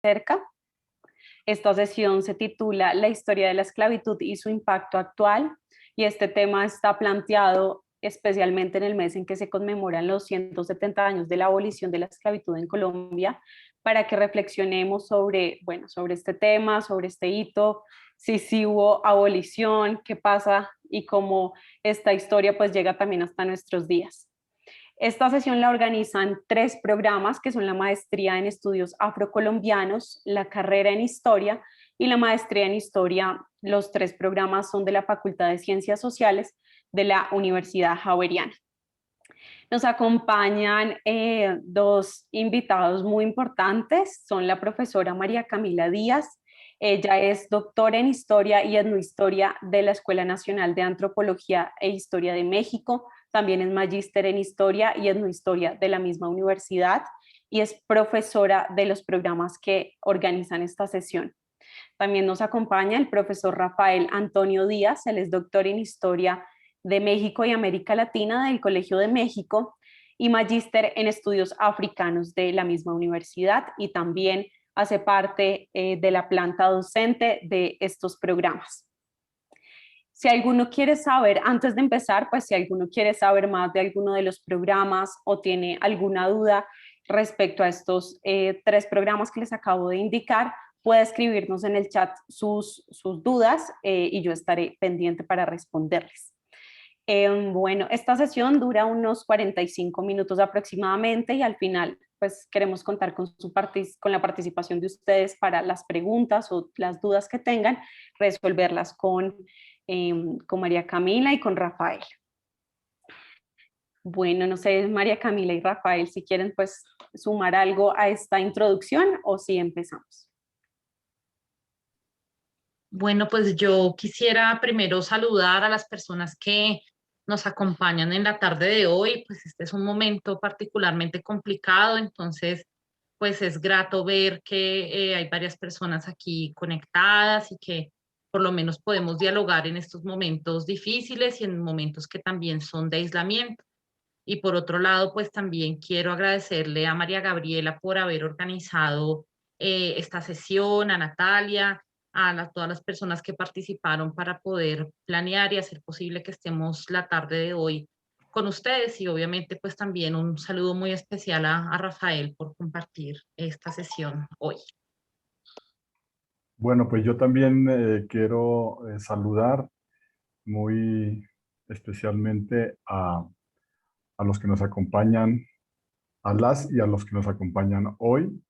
cerca. Esta sesión se titula La historia de la esclavitud y su impacto actual, y este tema está planteado especialmente en el mes en que se conmemoran los 170 años de la abolición de la esclavitud en Colombia, para que reflexionemos sobre, bueno, sobre este tema, sobre este hito, si hubo abolición, qué pasa y cómo esta historia pues llega también hasta nuestros días. Esta sesión la organizan 3 programas que son la maestría en estudios afrocolombianos, la carrera en historia y la maestría en historia. Los 3 programas son de la Facultad de Ciencias Sociales de la Universidad Javeriana. Nos acompañan 2 invitados muy importantes, son la profesora María Camila Díaz. Ella es doctora en Historia y Etnohistoria de la Escuela Nacional de Antropología e Historia de México. También es magíster en Historia y Etnohistoria de la misma universidad y es profesora de los programas que organizan esta sesión. También nos acompaña el profesor Rafael Antonio Díaz, él es doctor en Historia de México y América Latina del Colegio de México y magíster en estudios africanos de la misma universidad, y también hace parte de la planta docente de estos programas. Si alguno quiere saber, antes de empezar, pues si alguno quiere saber más de alguno de los programas o tiene alguna duda respecto a estos 3 programas que les acabo de indicar, puede escribirnos en el chat sus dudas y yo estaré pendiente para responderles. Bueno, esta sesión dura unos 45 minutos aproximadamente y al final pues queremos contar con la participación de ustedes para las preguntas o las dudas que tengan, resolverlas con María Camila y con Rafael. Bueno, no sé, María Camila y Rafael, si quieren pues sumar algo a esta introducción o si empezamos. Bueno, pues yo quisiera primero saludar a las personas que nos acompañan en la tarde de hoy. Pues este es un momento particularmente complicado, entonces pues es grato ver que hay varias personas aquí conectadas y que por lo menos podemos dialogar en estos momentos difíciles y en momentos que también son de aislamiento. Y por otro lado, pues también quiero agradecerle a María Gabriela por haber organizado esta sesión, a Natalia, todas las personas que participaron para poder planear y hacer posible que estemos la tarde de hoy con ustedes, y obviamente pues también un saludo muy especial a Rafael por compartir esta sesión hoy. Bueno, pues yo también quiero saludar muy especialmente a los que nos acompañan, a las y a los que nos acompañan hoy.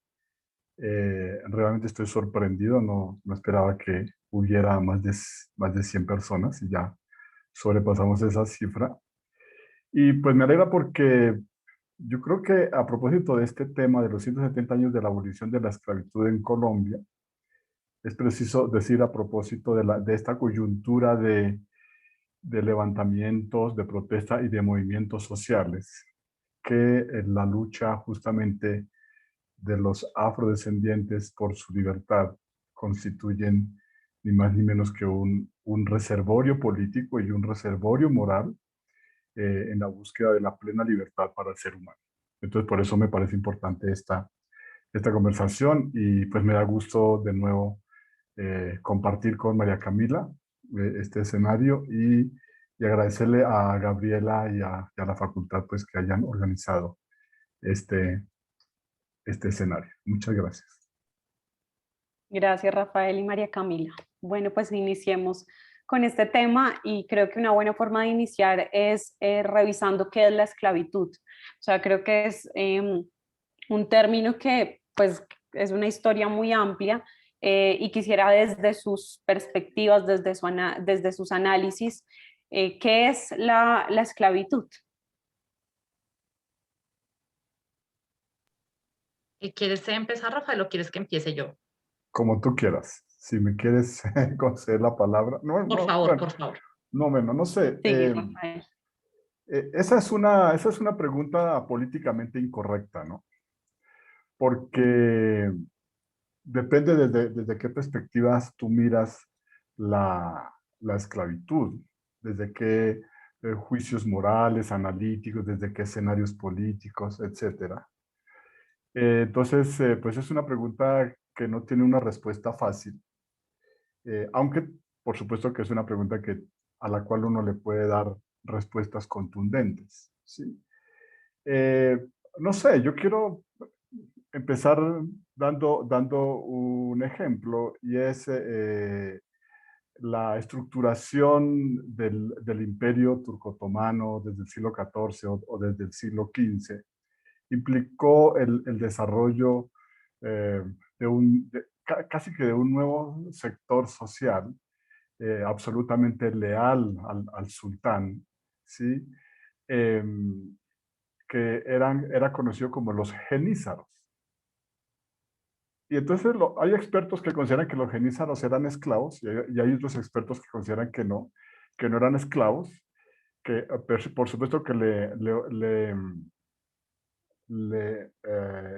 Realmente estoy sorprendido, no esperaba que hubiera más de 100 personas y ya sobrepasamos esa cifra. Y pues me alegra porque yo creo que a propósito de este tema de los 170 años de la abolición de la esclavitud en Colombia, es preciso decir a propósito de esta coyuntura de levantamientos, de protesta y de movimientos sociales, que la lucha justamente de los afrodescendientes por su libertad constituyen ni más ni menos que un reservorio político y un reservorio moral en la búsqueda de la plena libertad para el ser humano. Entonces, por eso me parece importante esta conversación, y pues me da gusto de nuevo compartir con María Camila este escenario, y agradecerle a Gabriela y a la facultad pues que hayan organizado este escenario. Muchas gracias. Gracias, Rafael y María Camila. Bueno, pues iniciemos con este tema y creo que una buena forma de iniciar es revisando qué es la esclavitud. O sea, creo que es un término que pues es una historia muy amplia y quisiera desde sus perspectivas, desde sus análisis, ¿qué es la esclavitud? ¿Quieres empezar, Rafael, o quieres que empiece yo? Como tú quieras. Si me quieres conceder la palabra. No, Por no, favor, bueno, por favor. no, bueno, no sé. Sí, Rafael. Esa es una pregunta políticamente incorrecta, ¿no? Porque depende desde qué perspectivas tú miras la esclavitud, desde qué juicios morales, analíticos, desde qué escenarios políticos, etcétera. Entonces, pues es una pregunta que no tiene una respuesta fácil, aunque por supuesto que es una pregunta a la cual uno le puede dar respuestas contundentes, ¿sí? No sé, yo quiero empezar dando un ejemplo, y es la estructuración del imperio turco-otomano desde el siglo XIV o desde el siglo XV. Implicó el desarrollo eh, casi que de un nuevo sector social absolutamente leal al sultán, ¿sí? Que era conocido como los genízaros. Y entonces hay expertos que consideran que los genízaros eran esclavos, y hay otros expertos que consideran que no eran esclavos, que por supuesto que le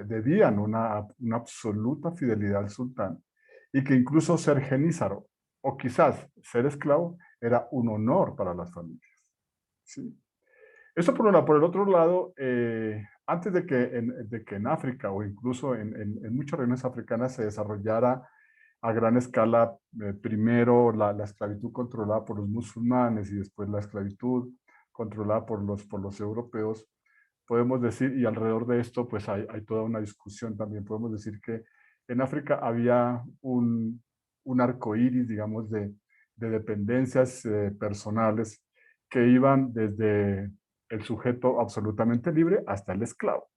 debían una absoluta fidelidad al sultán, y que incluso ser genízaro o quizás ser esclavo era un honor para las familias, ¿sí? Eso por un lado. Por el otro lado, antes de que en África o incluso en muchas regiones africanas se desarrollara a gran escala, primero la esclavitud controlada por los musulmanes y después la esclavitud controlada por los europeos, podemos decir, y alrededor de esto pues hay toda una discusión también, podemos decir que en África había un arco iris, digamos, de dependencias personales que iban desde el sujeto absolutamente libre hasta el esclavo.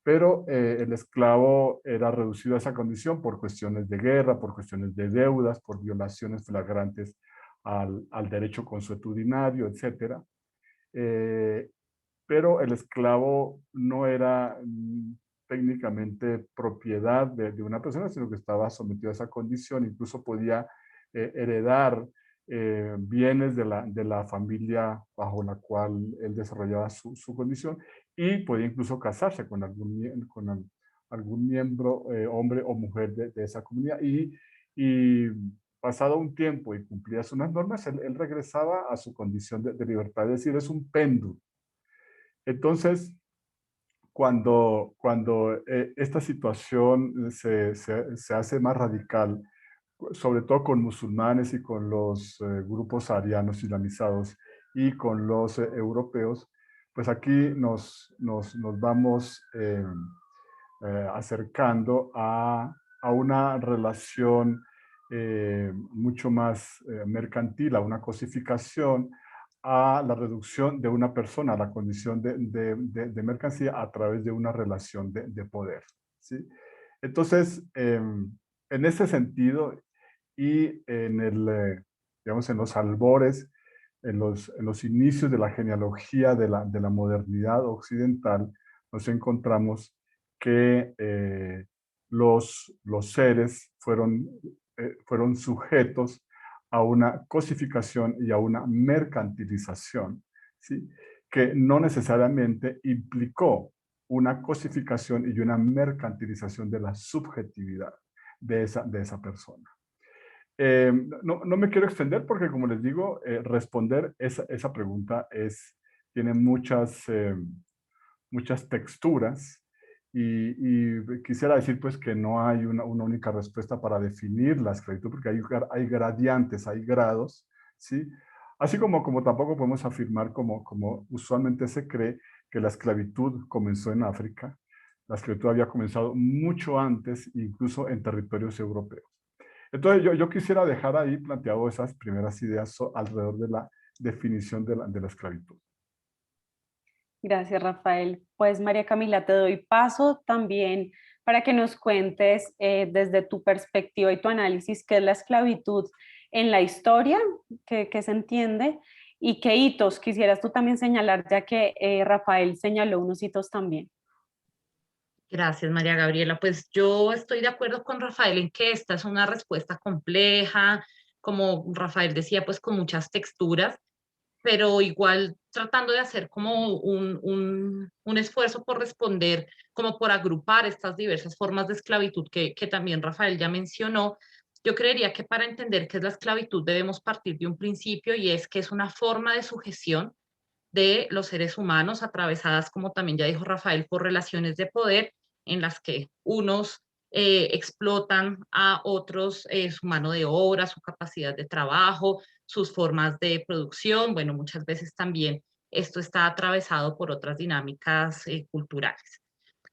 Pero el esclavo era reducido a esa condición por cuestiones de guerra, por cuestiones de deudas, por violaciones flagrantes al derecho consuetudinario, etc. Pero el esclavo no era técnicamente propiedad de una persona, sino que estaba sometido a esa condición. Incluso podía heredar bienes de la familia bajo la cual él desarrollaba su condición, y podía incluso casarse con algún miembro, hombre o mujer de esa comunidad. Y pasado un tiempo y cumplías unas normas, él regresaba a su condición de libertad. Es decir, es un péndulo. Entonces, cuando esta situación se hace más radical, sobre todo con musulmanes y con los grupos arianos islamizados y con los europeos, pues aquí nos vamos acercando a una relación mucho más mercantil, a una cosificación, a la reducción de una persona a la condición de mercancía a través de una relación de poder, ¿sí? Entonces, en ese sentido, y digamos, en los albores, en los inicios de la genealogía de la modernidad occidental, nos encontramos que los seres fueron sujetos a una cosificación y a una mercantilización, ¿sí? Que no necesariamente implicó una cosificación y una mercantilización de la subjetividad de esa persona. No me quiero extender porque, como les digo, responder esa pregunta tiene muchas texturas, y quisiera decir pues que no hay una única respuesta para definir la esclavitud, porque hay gradientes, hay grados, ¿sí? Así como tampoco podemos afirmar, como usualmente se cree, que la esclavitud comenzó en África. La esclavitud había comenzado mucho antes, incluso en territorios europeos. Entonces yo quisiera dejar ahí planteado esas primeras ideas alrededor de la definición de la esclavitud. Gracias, Rafael. Pues María Camila, te doy paso también para que nos cuentes desde tu perspectiva y tu análisis qué es la esclavitud en la historia, qué se entiende, y qué hitos quisieras tú también señalar, ya que Rafael señaló unos hitos también. Gracias, María Gabriela. Pues yo estoy de acuerdo con Rafael en que esta es una respuesta compleja, como Rafael decía, pues con muchas texturas, pero igual tratando de hacer como un esfuerzo por responder, como por agrupar estas diversas formas de esclavitud que también Rafael ya mencionó. Yo creería que para entender qué es la esclavitud debemos partir de un principio, y es que es una forma de sujeción de los seres humanos atravesadas, como también ya dijo Rafael, por relaciones de poder en las que unos explotan a otros, su mano de obra, su capacidad de trabajo, sus formas de producción. Bueno, muchas veces también esto está atravesado por otras dinámicas culturales.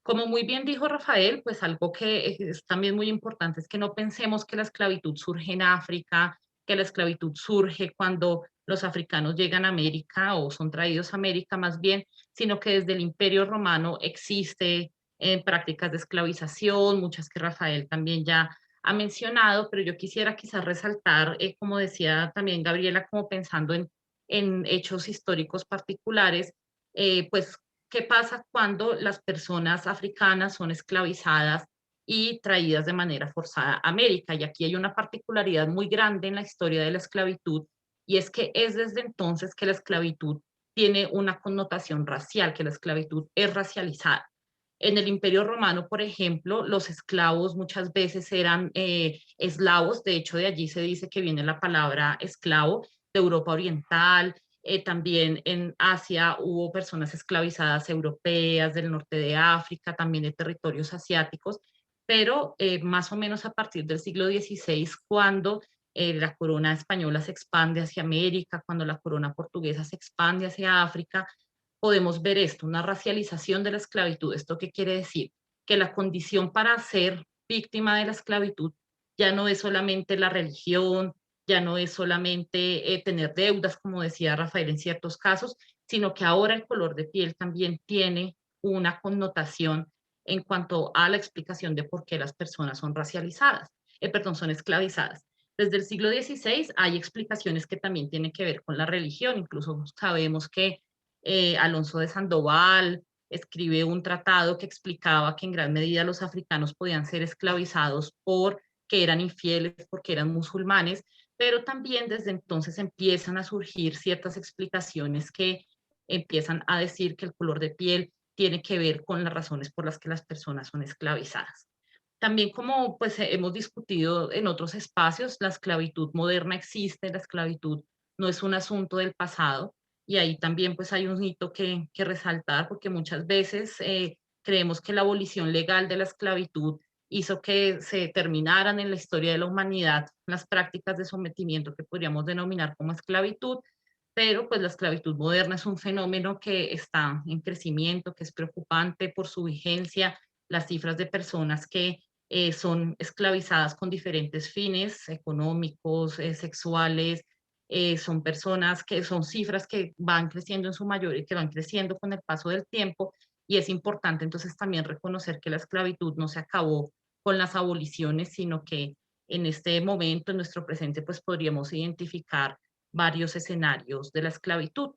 Como muy bien dijo Rafael, pues algo que es también muy importante es que no pensemos que la esclavitud surge en África, que la esclavitud surge cuando los africanos llegan a América o son traídos a América más bien, sino que desde el Imperio Romano existe prácticas de esclavización, muchas que Rafael también ya ha mencionado, pero yo quisiera quizás resaltar, como decía también Gabriela, como pensando en hechos históricos particulares, pues qué pasa cuando las personas africanas son esclavizadas y traídas de manera forzada a América. Y aquí hay una particularidad muy grande en la historia de la esclavitud, y es que es desde entonces que la esclavitud tiene una connotación racial, que la esclavitud es racializada. En el Imperio Romano, por ejemplo, los esclavos muchas veces eran eslavos, de hecho de allí se dice que viene la palabra esclavo, de Europa Oriental, también en Asia hubo personas esclavizadas europeas, del norte de África, también de territorios asiáticos, pero más o menos a partir del siglo XVI, cuando la corona española se expande hacia América, cuando la corona portuguesa se expande hacia África, podemos ver esto, una racialización de la esclavitud. ¿Esto qué quiere decir? Que la condición para ser víctima de la esclavitud ya no es solamente la religión, ya no es solamente tener deudas, como decía Rafael en ciertos casos, sino que ahora el color de piel también tiene una connotación en cuanto a la explicación de por qué las personas son racializadas, perdón, son esclavizadas. Desde el siglo XVI hay explicaciones que también tienen que ver con la religión, incluso sabemos que Alonso de Sandoval escribe un tratado que explicaba que en gran medida los africanos podían ser esclavizados porque eran infieles, porque eran musulmanes, pero también desde entonces empiezan a surgir ciertas explicaciones que empiezan a decir que el color de piel tiene que ver con las razones por las que las personas son esclavizadas. También como pues hemos discutido en otros espacios, la esclavitud moderna existe, la esclavitud no es un asunto del pasado, y ahí también pues hay un hito que resaltar, porque muchas veces creemos que la abolición legal de la esclavitud hizo que se terminaran en la historia de la humanidad las prácticas de sometimiento que podríamos denominar como esclavitud, pero pues la esclavitud moderna es un fenómeno que está en crecimiento, que es preocupante por su vigencia, las cifras de personas que son esclavizadas con diferentes fines económicos, sexuales, son personas que son cifras que van creciendo en su mayoría, que van creciendo con el paso del tiempo, y es importante entonces también reconocer que la esclavitud no se acabó con las aboliciones, sino que en este momento, en nuestro presente, pues podríamos identificar varios escenarios de la esclavitud.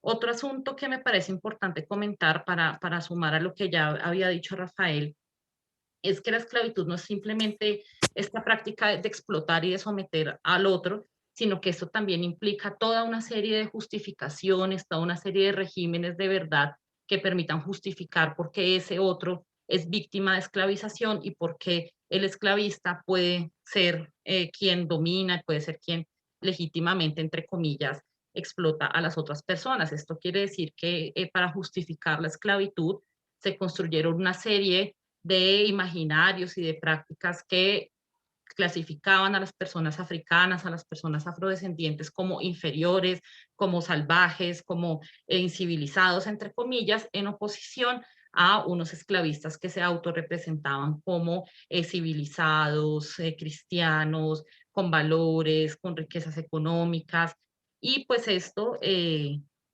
Otro asunto que me parece importante comentar para sumar a lo que ya había dicho Rafael, es que la esclavitud no es simplemente esta práctica de explotar y de someter al otro, sino que esto también implica toda una serie de justificaciones, toda una serie de regímenes de verdad que permitan justificar por qué ese otro es víctima de esclavización y por qué el esclavista puede ser quien domina, puede ser quien legítimamente, entre comillas, explota a las otras personas. Esto quiere decir que para justificar la esclavitud se construyeron una serie de imaginarios y de prácticas que clasificaban a las personas africanas, a las personas afrodescendientes como inferiores, como salvajes, como incivilizados, entre comillas, en oposición a unos esclavistas que se autorrepresentaban como civilizados, cristianos, con valores, con riquezas económicas. Y pues esto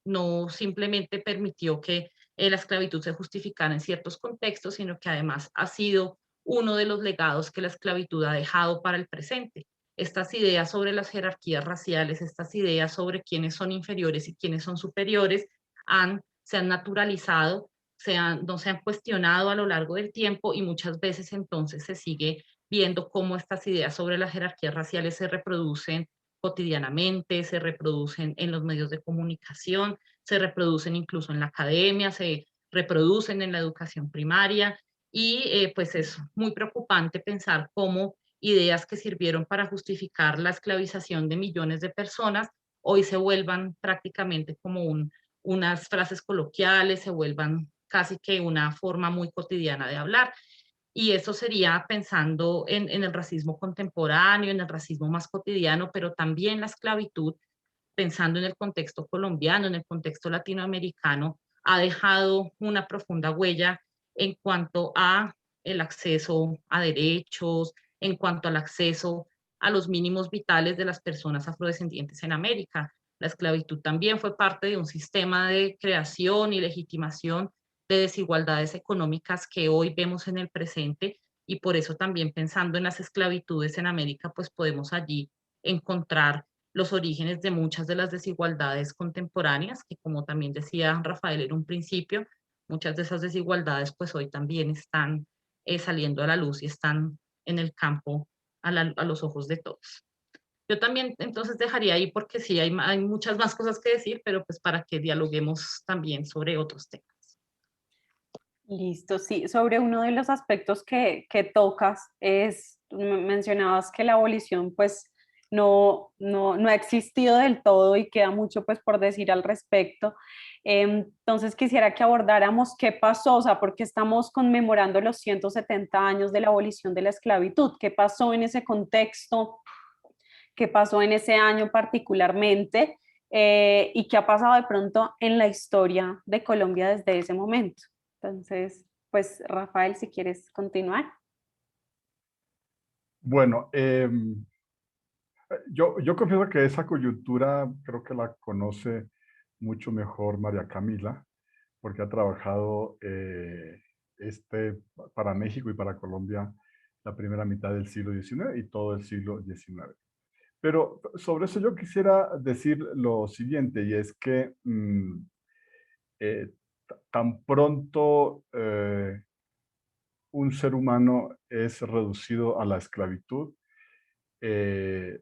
no simplemente permitió que la esclavitud se justificara en ciertos contextos, sino que además ha sido uno de los legados que la esclavitud ha dejado para el presente. Estas ideas sobre las jerarquías raciales, estas ideas sobre quiénes son inferiores y quiénes son superiores, se han naturalizado, no se han cuestionado a lo largo del tiempo, y muchas veces entonces se sigue viendo cómo estas ideas sobre las jerarquías raciales se reproducen cotidianamente, se reproducen en los medios de comunicación, se reproducen incluso en la academia, se reproducen en la educación primaria, y pues es muy preocupante pensar cómo ideas que sirvieron para justificar la esclavización de millones de personas hoy se vuelvan prácticamente como unas frases coloquiales, se vuelvan casi que una forma muy cotidiana de hablar. y eso sería pensando en el racismo contemporáneo, en el racismo más cotidiano, pero también la esclavitud, pensando en el contexto colombiano, en el contexto latinoamericano, ha dejado una profunda huella en cuanto a el acceso a derechos, en cuanto al acceso a los mínimos vitales de las personas afrodescendientes en América. La esclavitud también fue parte de un sistema de creación y legitimación de desigualdades económicas que hoy vemos en el presente, y por eso también pensando en las esclavitudes en América, pues podemos allí encontrar los orígenes de muchas de las desigualdades contemporáneas, que como también decía Rafael en un principio, muchas de esas desigualdades pues hoy también están saliendo a la luz y están en el campo a los ojos de todos. Yo también entonces dejaría ahí porque sí, hay muchas más cosas que decir, pero pues para que dialoguemos también sobre otros temas. Listo, sí. Sobre uno de los aspectos que tocas es, mencionabas que la abolición pues no ha existido del todo y queda mucho pues por decir al respecto. Entonces quisiera que abordáramos qué pasó, o sea, porque estamos conmemorando los 170 años de la abolición de la esclavitud. ¿Qué pasó en ese contexto? ¿Qué pasó en ese año particularmente? Y qué ha pasado de pronto en la historia de Colombia desde ese momento. Entonces, pues Rafael, si quieres continuar. Bueno, yo confieso que esa coyuntura creo que la conoce mucho mejor María Camila, porque ha trabajado para México y para Colombia la primera mitad del siglo XIX y todo el siglo XIX. Pero sobre eso yo quisiera decir lo siguiente, y es que eh, tan pronto un ser humano es reducido a la esclavitud, él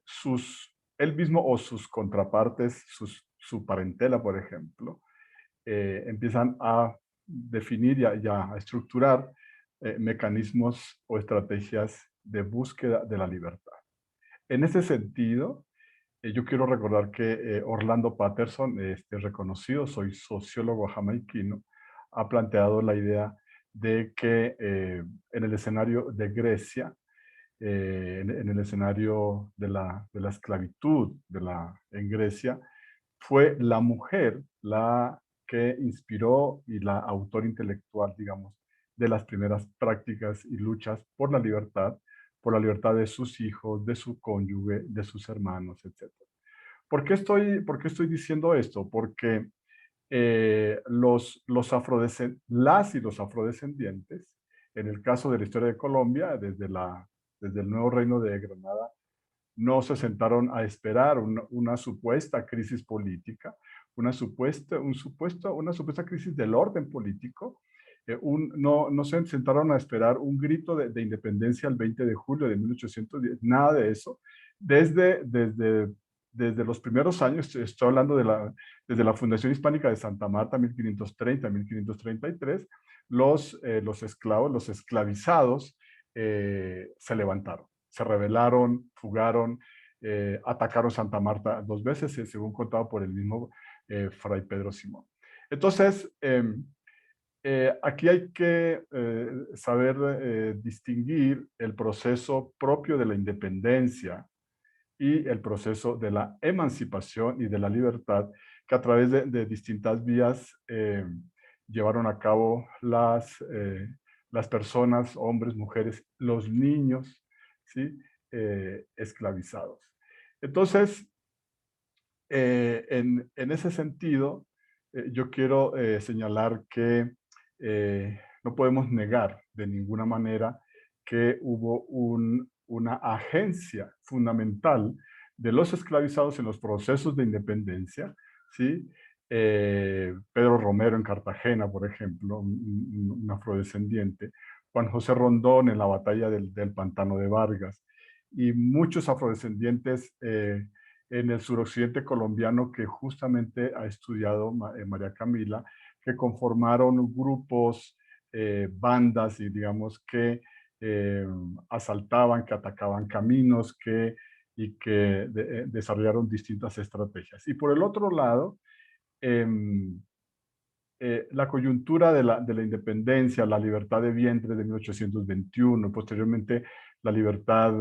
mismo o sus contrapartes, su parentela, por ejemplo, empiezan a definir y a estructurar mecanismos o estrategias de búsqueda de la libertad. En ese sentido, yo quiero recordar que Orlando Patterson, este reconocido, soy sociólogo jamaiquino, ha planteado la idea de que en el escenario de Grecia, en el escenario de la esclavitud en Grecia, fue la mujer la que inspiró y la autora intelectual, digamos, de las primeras prácticas y luchas por la libertad de sus hijos, de su cónyuge, de sus hermanos, etc. ¿Por qué estoy diciendo esto? Porque las y los afrodescendientes, en el caso de la historia de Colombia, desde el nuevo reino de Granada, no se sentaron a esperar una supuesta crisis política, una supuesta crisis del orden político. No se sentaron a esperar un grito de independencia el 20 de julio de 1810, nada de eso. Desde los primeros años, estoy hablando desde la Fundación Hispánica de Santa Marta, 1530-1533, los esclavos, los esclavizados, se levantaron, se rebelaron, fugaron, atacaron Santa Marta 2 veces, según contado por el mismo Fray Pedro Simón. Entonces, aquí hay que saber distinguir el proceso propio de la independencia y el proceso de la emancipación y de la libertad, que a través de distintas vías llevaron a cabo las personas, hombres, mujeres, los niños, ¿sí? Esclavizados. Entonces, en ese sentido, yo quiero señalar que no podemos negar de ninguna manera que hubo una agencia fundamental de los esclavizados en los procesos de independencia, ¿sí? Pedro Romero en Cartagena, por ejemplo, un afrodescendiente, Juan José Rondón en la batalla del Pantano de Vargas, y muchos afrodescendientes en el suroccidente colombiano que justamente ha estudiado María Camila, que conformaron grupos, bandas, y digamos que asaltaban, que atacaban caminos, y que desarrollaron distintas estrategias. Y por el otro lado, la coyuntura de la independencia, la libertad de vientre de 1821, posteriormente la libertad,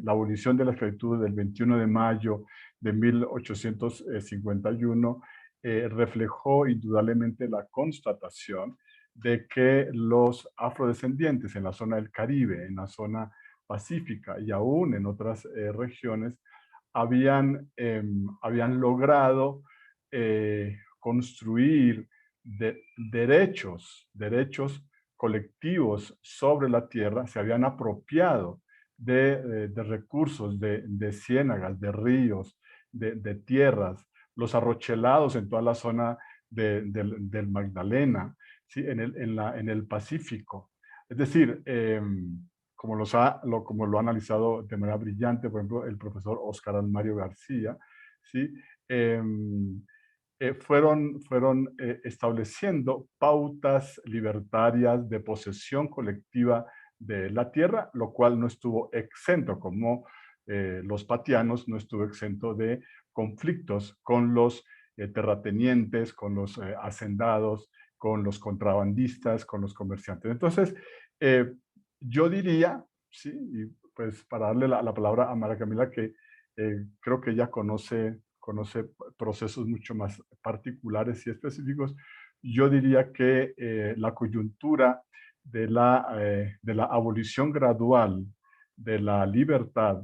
la abolición de la esclavitud del 21 de mayo de 1851, reflejó indudablemente la constatación de que los afrodescendientes en la zona del Caribe, en la zona pacífica y aún en otras regiones, habían logrado construir derechos colectivos sobre la tierra, se habían apropiado de recursos, de ciénagas, de ríos, de tierras, los arrochelados en toda la zona del Magdalena, ¿sí? En el Pacífico. Es decir, como lo ha analizado de manera brillante, por ejemplo, el profesor Óscar Almario García, ¿sí? Fueron estableciendo pautas libertarias de posesión colectiva de la tierra, lo cual no estuvo exento, como los patianos no estuvo exento de conflictos con los terratenientes, con los hacendados, con los contrabandistas, con los comerciantes. Entonces, yo diría, sí, y pues para darle la palabra a María Camila, que creo que ella conoce procesos mucho más particulares y específicos, yo diría que la coyuntura de la abolición gradual de la libertad,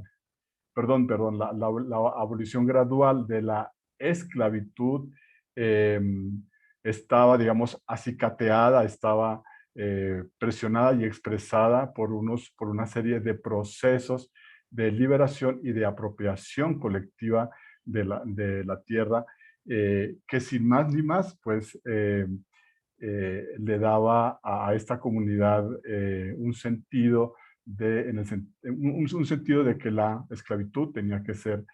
la abolición gradual de la esclavitud eh, estaba, digamos, acicateada, estaba presionada y expresada por una serie de procesos de liberación y de apropiación colectiva de la tierra, que sin más ni más, pues, le daba a esta comunidad un sentido un sentido de que la esclavitud tenía que ser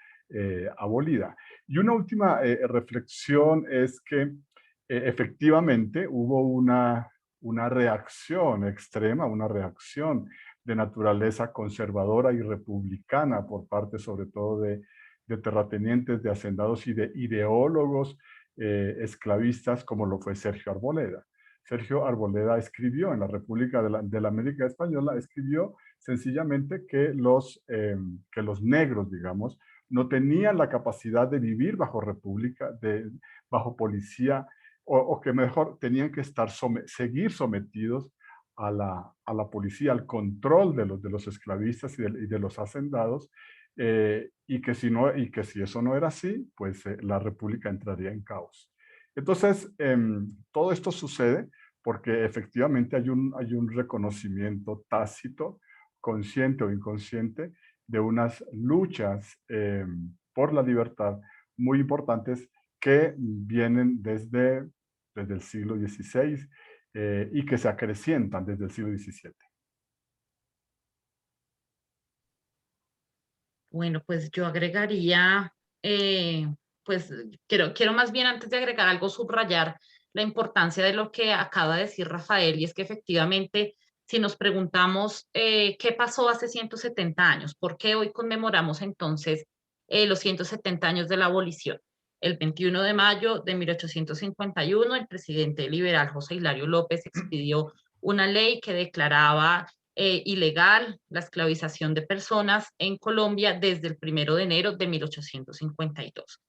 abolida. Y una última reflexión es que efectivamente hubo una reacción extrema, una reacción de naturaleza conservadora y republicana por parte sobre todo de terratenientes, de hacendados y de ideólogos esclavistas como lo fue Sergio Arboleda. Sergio Arboleda escribió en la República de la América Española, escribió sencillamente que que los negros, digamos, no tenían la capacidad de vivir bajo república, bajo policía, o que mejor tenían que seguir sometidos a la policía, al control de los esclavistas y de los hacendados, y que si eso no era así, pues la república entraría en caos. Entonces, todo esto sucede porque efectivamente hay un reconocimiento tácito, consciente o inconsciente, de unas luchas por la libertad muy importantes que vienen desde el siglo XVI y que se acrecientan desde el siglo XVII. Bueno, pues yo agregaría, pues quiero más bien antes de agregar algo, subrayar la importancia de lo que acaba de decir Rafael, y es que efectivamente, si nos preguntamos qué pasó hace 170 años, ¿por qué hoy conmemoramos entonces los 170 años de la abolición? El 21 de mayo de 1851, el presidente liberal José Hilario López expidió una ley que declaraba ilegal la esclavización de personas en Colombia desde el 1 de enero de 1852.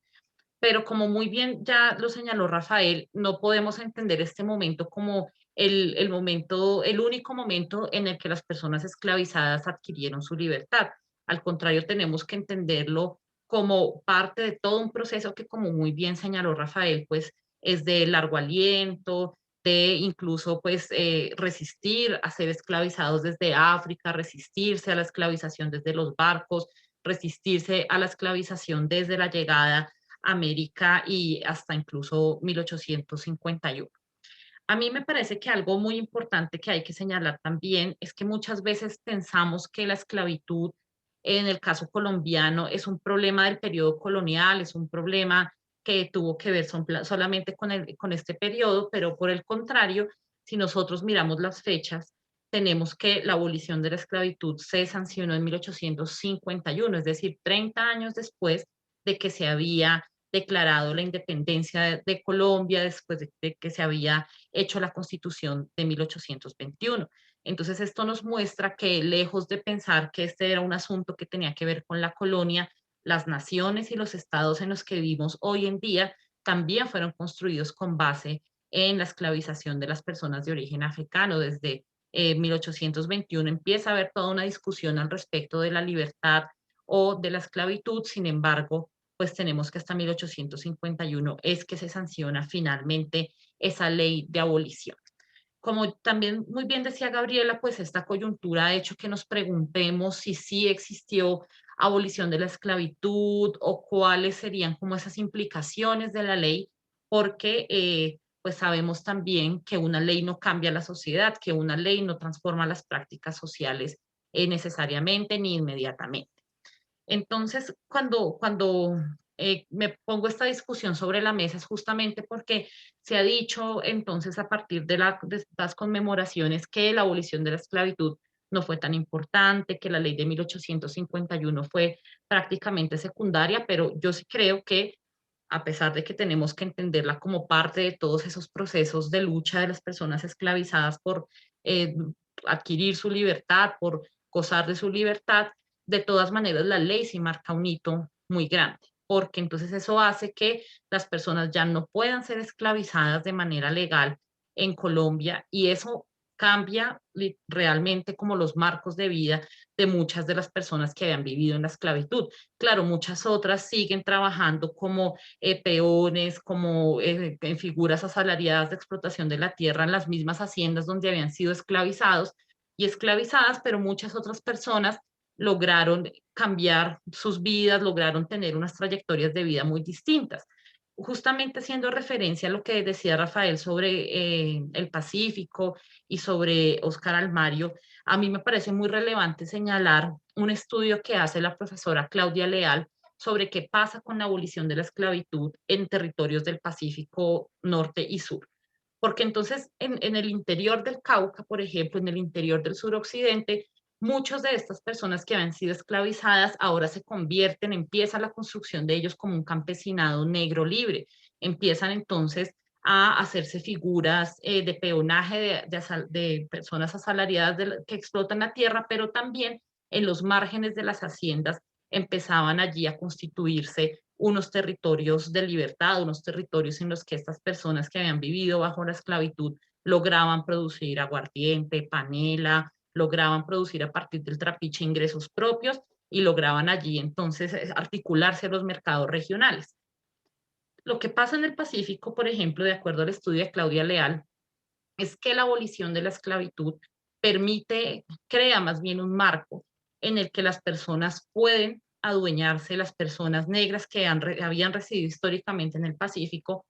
Pero como muy bien ya lo señaló Rafael, no podemos entender este momento como el único momento en el que las personas esclavizadas adquirieron su libertad. Al contrario, tenemos que entenderlo como parte de todo un proceso que, como muy bien señaló Rafael, pues es de largo aliento, de incluso pues resistir a ser esclavizados desde África, resistirse a la esclavización desde los barcos, resistirse a la esclavización desde la llegada a América y hasta incluso 1851. A mí me parece que algo muy importante que hay que señalar también es que muchas veces pensamos que la esclavitud en el caso colombiano es un problema del periodo colonial, es un problema que tuvo que ver solamente con este periodo, pero por el contrario, si nosotros miramos las fechas, tenemos que la abolición de la esclavitud se sancionó en 1851, es decir, 30 años después de que se había declarado la independencia de Colombia después de que se había hecho la Constitución de 1821. Entonces esto nos muestra que lejos de pensar que este era un asunto que tenía que ver con la colonia, las naciones y los estados en los que vivimos hoy en día también fueron construidos con base en la esclavización de las personas de origen africano. Desde 1821 empieza a haber toda una discusión al respecto de la libertad o de la esclavitud. Sin embargo, pues tenemos que hasta 1851 es que se sanciona finalmente esa ley de abolición. Como también muy bien decía Gabriela, pues esta coyuntura ha hecho que nos preguntemos si sí existió abolición de la esclavitud o cuáles serían como esas implicaciones de la ley, porque pues sabemos también que una ley no cambia la sociedad, que una ley no transforma las prácticas sociales necesariamente ni inmediatamente. Entonces, cuando me pongo esta discusión sobre la mesa es justamente porque se ha dicho entonces a partir de las conmemoraciones que la abolición de la esclavitud no fue tan importante, que la ley de 1851 fue prácticamente secundaria, pero yo sí creo que a pesar de que tenemos que entenderla como parte de todos esos procesos de lucha de las personas esclavizadas por eh, adquirir su libertad, por gozar de su libertad, de todas maneras la ley sí marca un hito muy grande, porque entonces eso hace que las personas ya no puedan ser esclavizadas de manera legal en Colombia y eso cambia realmente como los marcos de vida de muchas de las personas que habían vivido en la esclavitud. Claro, muchas otras siguen trabajando como peones, como en figuras asalariadas de explotación de la tierra en las mismas haciendas donde habían sido esclavizados y esclavizadas, pero muchas otras personas lograron cambiar sus vidas, lograron tener unas trayectorias de vida muy distintas. Justamente haciendo referencia a lo que decía Rafael sobre el Pacífico y sobre Oscar Almario, a mí me parece muy relevante señalar un estudio que hace la profesora Claudia Leal sobre qué pasa con la abolición de la esclavitud en territorios del Pacífico Norte y Sur. Porque entonces en el interior del Cauca, por ejemplo, en el interior del suroccidente, muchas de estas personas que habían sido esclavizadas ahora se convierten, empieza la construcción de ellos como un campesinado negro libre. Empiezan entonces a hacerse figuras de peonaje de personas asalariadas que explotan la tierra, pero también en los márgenes de las haciendas empezaban allí a constituirse unos territorios de libertad, unos territorios en los que estas personas que habían vivido bajo la esclavitud lograban producir aguardiente, panela, lograban producir a partir del trapiche ingresos propios y lograban allí entonces articularse a los mercados regionales. Lo que pasa en el Pacífico, por ejemplo, de acuerdo al estudio de Claudia Leal, es que la abolición de la esclavitud crea más bien un marco en el que las personas pueden adueñarse, las personas negras que habían residido históricamente en el Pacífico,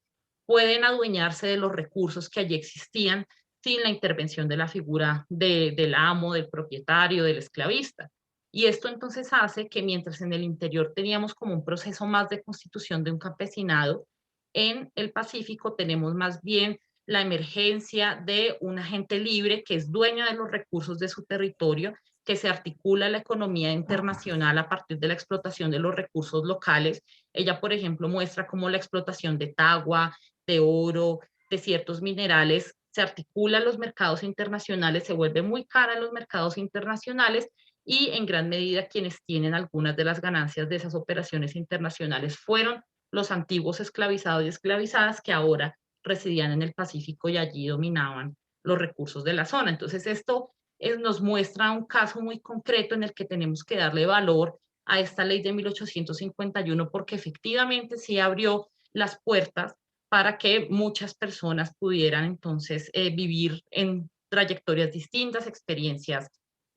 pueden adueñarse de los recursos que allí existían sin la intervención de la figura del amo, del propietario, del esclavista. Y esto entonces hace que mientras en el interior teníamos como un proceso más de constitución de un campesinado, en el Pacífico tenemos más bien la emergencia de una gente libre que es dueña de los recursos de su territorio, que se articula la economía internacional a partir de la explotación de los recursos locales. Ella, por ejemplo, muestra cómo la explotación de tagua, de oro, de ciertos minerales se articula en los mercados internacionales, se vuelve muy cara en los mercados internacionales y en gran medida quienes tienen algunas de las ganancias de esas operaciones internacionales fueron los antiguos esclavizados y esclavizadas que ahora residían en el Pacífico y allí dominaban los recursos de la zona. Entonces esto nos muestra un caso muy concreto en el que tenemos que darle valor a esta ley de 1851 porque efectivamente sí abrió las puertas para que muchas personas pudieran entonces vivir en trayectorias distintas, experiencias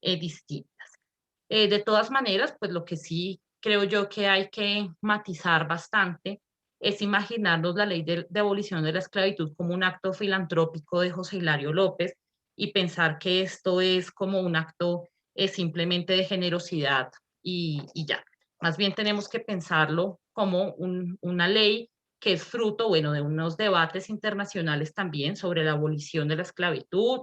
distintas. De todas maneras, pues lo que sí creo yo que hay que matizar bastante es imaginarnos la ley de abolición de la esclavitud como un acto filantrópico de José Hilario López y pensar que esto es como un acto simplemente de generosidad y ya. Más bien tenemos que pensarlo como una ley que es fruto, bueno, de unos debates internacionales también sobre la abolición de la esclavitud,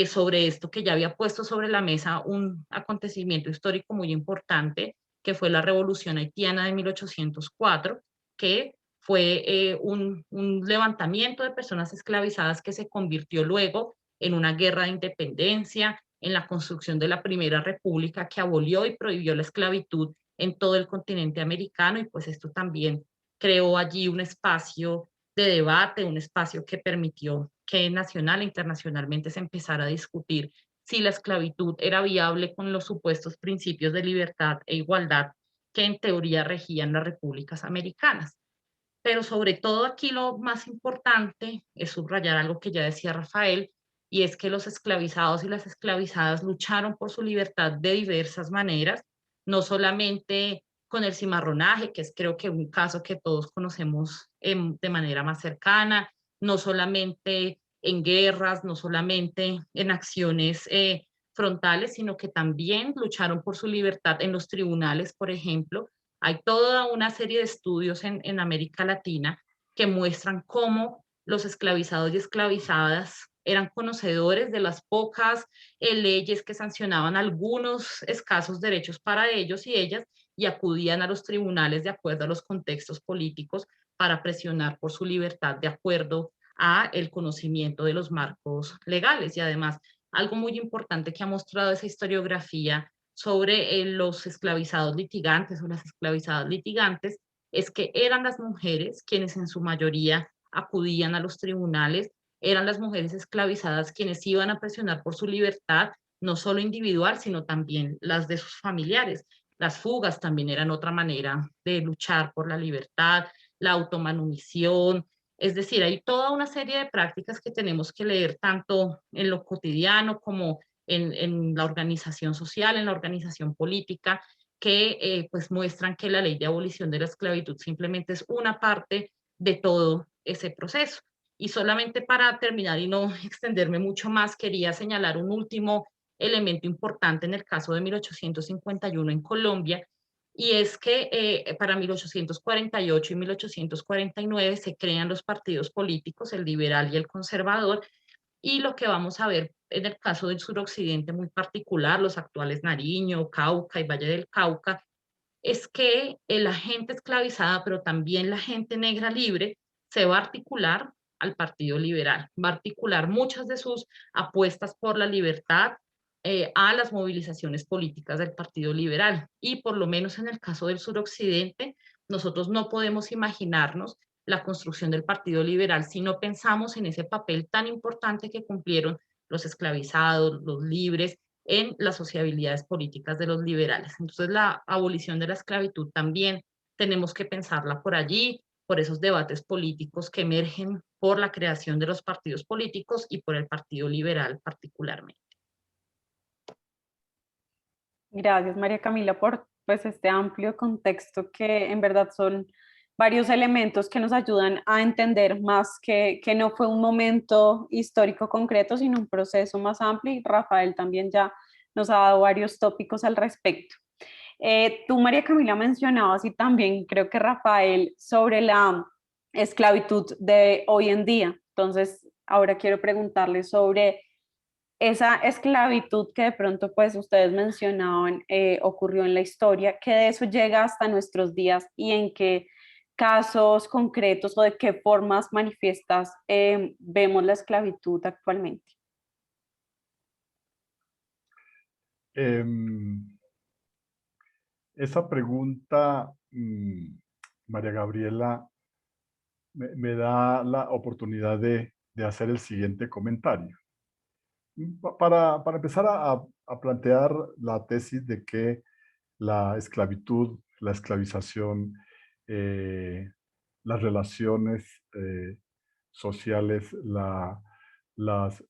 sobre esto que ya había puesto sobre la mesa un acontecimiento histórico muy importante, que fue la Revolución Haitiana de 1804, que fue un levantamiento de personas esclavizadas que se convirtió luego en una guerra de independencia, en la construcción de la primera república que abolió y prohibió la esclavitud en todo el continente americano, y pues esto también creó allí un espacio de debate, un espacio que permitió que nacional e internacionalmente se empezara a discutir si la esclavitud era viable con los supuestos principios de libertad e igualdad que en teoría regían las repúblicas americanas. Pero sobre todo aquí lo más importante es subrayar algo que ya decía Rafael, y es que los esclavizados y las esclavizadas lucharon por su libertad de diversas maneras, no solamente con el cimarronaje, que es creo que un caso que todos conocemos de manera más cercana, no solamente en guerras, no solamente en acciones frontales, sino que también lucharon por su libertad en los tribunales, por ejemplo. Hay toda una serie de estudios en América Latina que muestran cómo los esclavizados y esclavizadas eran conocedores de las pocas leyes que sancionaban algunos escasos derechos para ellos y ellas, y acudían a los tribunales de acuerdo a los contextos políticos para presionar por su libertad de acuerdo a el conocimiento de los marcos legales. Y además, algo muy importante que ha mostrado esa historiografía sobre los esclavizados litigantes o las esclavizadas litigantes es que eran las mujeres quienes en su mayoría acudían a los tribunales, eran las mujeres esclavizadas quienes iban a presionar por su libertad, no solo individual, sino también las de sus familiares. Las fugas también eran otra manera de luchar por la libertad, la automanumisión, es decir, hay toda una serie de prácticas que tenemos que leer tanto en lo cotidiano como en la organización social, en la organización política, que pues muestran que la ley de abolición de la esclavitud simplemente es una parte de todo ese proceso. Y solamente para terminar y no extenderme mucho más, quería señalar un último elemento importante en el caso de 1851 en Colombia, y es que para 1848 y 1849 se crean los partidos políticos, el liberal y el conservador, y lo que vamos a ver en el caso del suroccidente muy particular, los actuales Nariño, Cauca y Valle del Cauca, es que la gente esclavizada, pero también la gente negra libre, se va a articular al Partido Liberal, va a articular muchas de sus apuestas por la libertad a las movilizaciones políticas del Partido Liberal. Y por lo menos en el caso del suroccidente, nosotros no podemos imaginarnos la construcción del Partido Liberal si no pensamos en ese papel tan importante que cumplieron los esclavizados, los libres, en las sociabilidades políticas de los liberales. Entonces, la abolición de la esclavitud también tenemos que pensarla por allí, por esos debates políticos que emergen por la creación de los partidos políticos y por el Partido Liberal particularmente. Gracias, María Camila, por pues, este amplio contexto que en verdad son varios elementos que nos ayudan a entender más que no fue un momento histórico concreto, sino un proceso más amplio, y Rafael también ya nos ha dado varios tópicos al respecto. Tú, María Camila, mencionabas, y también creo que Rafael, sobre la esclavitud de hoy en día. Entonces, ahora quiero preguntarle sobre esa esclavitud que de pronto pues ustedes mencionaban ocurrió en la historia, que de eso llega hasta nuestros días y en qué casos concretos o de qué formas manifiestas vemos la esclavitud actualmente. Esa pregunta, María Gabriela, me da la oportunidad de hacer el siguiente comentario. Para empezar a plantear la tesis de que la esclavitud, la esclavización, las relaciones sociales, las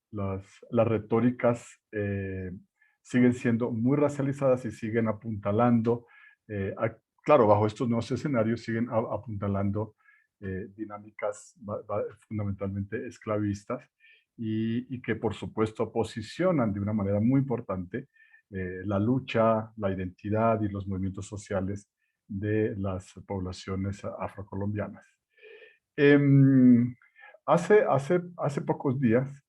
retóricas siguen siendo muy racializadas y siguen apuntalando, claro, bajo estos nuevos escenarios siguen apuntalando dinámicas fundamentalmente esclavistas y que por supuesto posicionan de una manera muy importante la lucha, la identidad y los movimientos sociales de las poblaciones afrocolombianas. Hace pocos días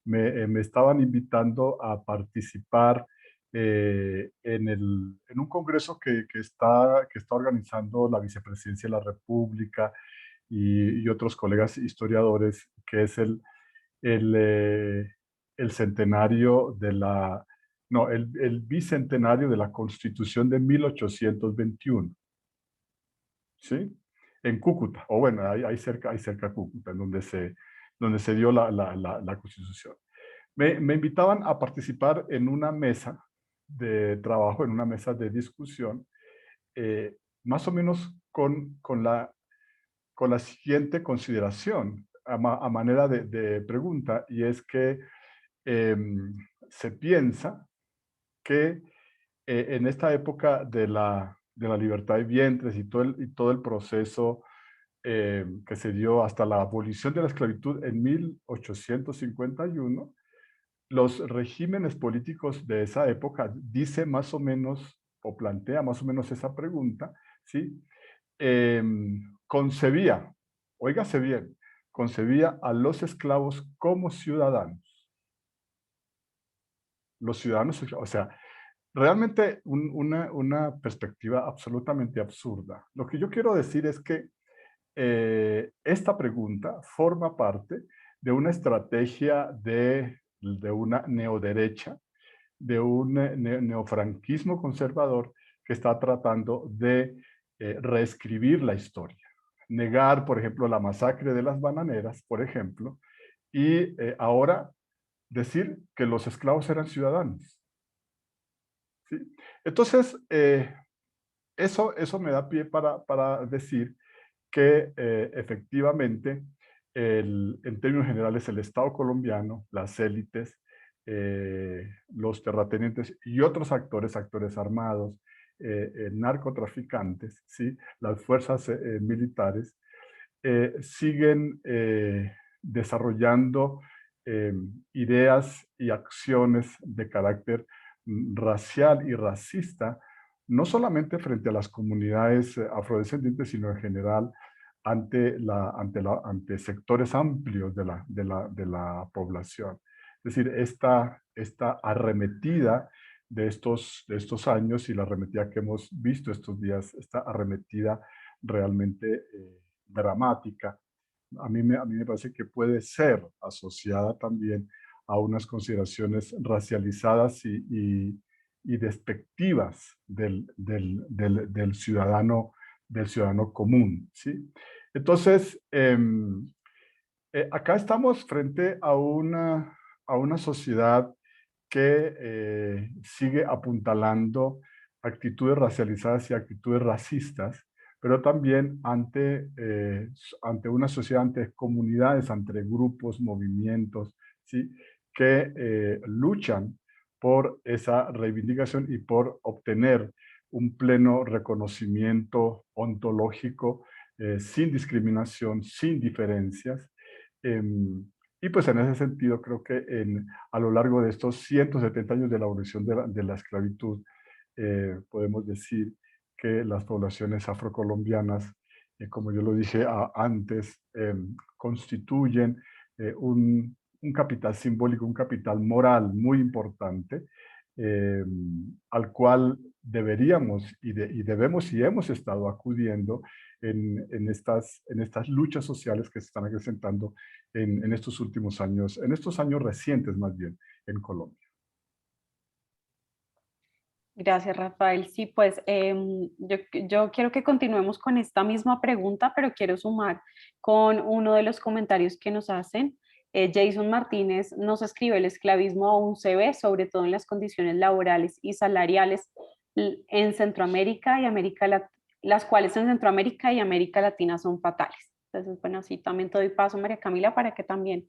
me estaban invitando a participar en un congreso que está organizando la Vicepresidencia de la República y otros colegas historiadores, que es el centenario de la, no, el bicentenario de la Constitución de 1821, ¿sí? En Cúcuta, o bueno, ahí cerca Cúcuta, en donde se dio la Constitución. Me invitaban a participar en una mesa de trabajo, en una mesa de discusión, más o menos con la siguiente consideración, a manera de pregunta, y es que se piensa que en esta época de la libertad de vientres y todo el proceso que se dio hasta la abolición de la esclavitud en 1851, los regímenes políticos de esa época dice más o menos, o plantea más o menos esa pregunta, ¿sí? Concebía, óigase bien, concebía a los esclavos como ciudadanos. Los ciudadanos, o sea, realmente una perspectiva absolutamente absurda. Lo que yo quiero decir es que esta pregunta forma parte de una estrategia de una neoderecha, de un neofranquismo conservador que está tratando de reescribir la historia. Negar, por ejemplo, la masacre de las bananeras, por ejemplo, y ahora decir que los esclavos eran ciudadanos. ¿Sí? Entonces, eso me da pie para decir que efectivamente, en términos generales, el Estado colombiano, las élites, los terratenientes y otros actores, actores armados, narcotraficantes, ¿sí? Las fuerzas militares, siguen desarrollando eh, ideas y acciones de carácter racial y racista, no solamente frente a las comunidades afrodescendientes, sino en general ante sectores amplios de la población. Es decir, esta arremetida de estos años y la arremetida que hemos visto estos días, esta arremetida realmente dramática, a mí me parece que puede ser asociada también a unas consideraciones racializadas y despectivas del ciudadano común, ¿sí? Entonces, acá estamos frente a una sociedad que sigue apuntalando actitudes racializadas y actitudes racistas, pero también ante una sociedad, ante comunidades, ante grupos, movimientos, ¿sí? Que luchan por esa reivindicación y por obtener un pleno reconocimiento ontológico, sin discriminación, sin diferencias. em, y pues en ese sentido creo que a lo largo de estos 170 años de la abolición de la esclavitud, podemos decir que las poblaciones afrocolombianas, como yo lo dije antes, constituyen un capital simbólico, un capital moral muy importante, al cual deberíamos y debemos y hemos estado acudiendo en estas luchas sociales que se están acrecentando en estos últimos años, en estos años recientes más bien, en Colombia. Gracias, Rafael. Sí, pues yo quiero que continuemos con esta misma pregunta, pero quiero sumar con uno de los comentarios que nos hacen. Jason Martínez nos escribe: el esclavismo aún se ve, sobre todo en las condiciones laborales y salariales en Centroamérica y América Latina, las cuales en Centroamérica y América Latina son fatales. Entonces, bueno, sí, también te doy paso, María Camila, para que también,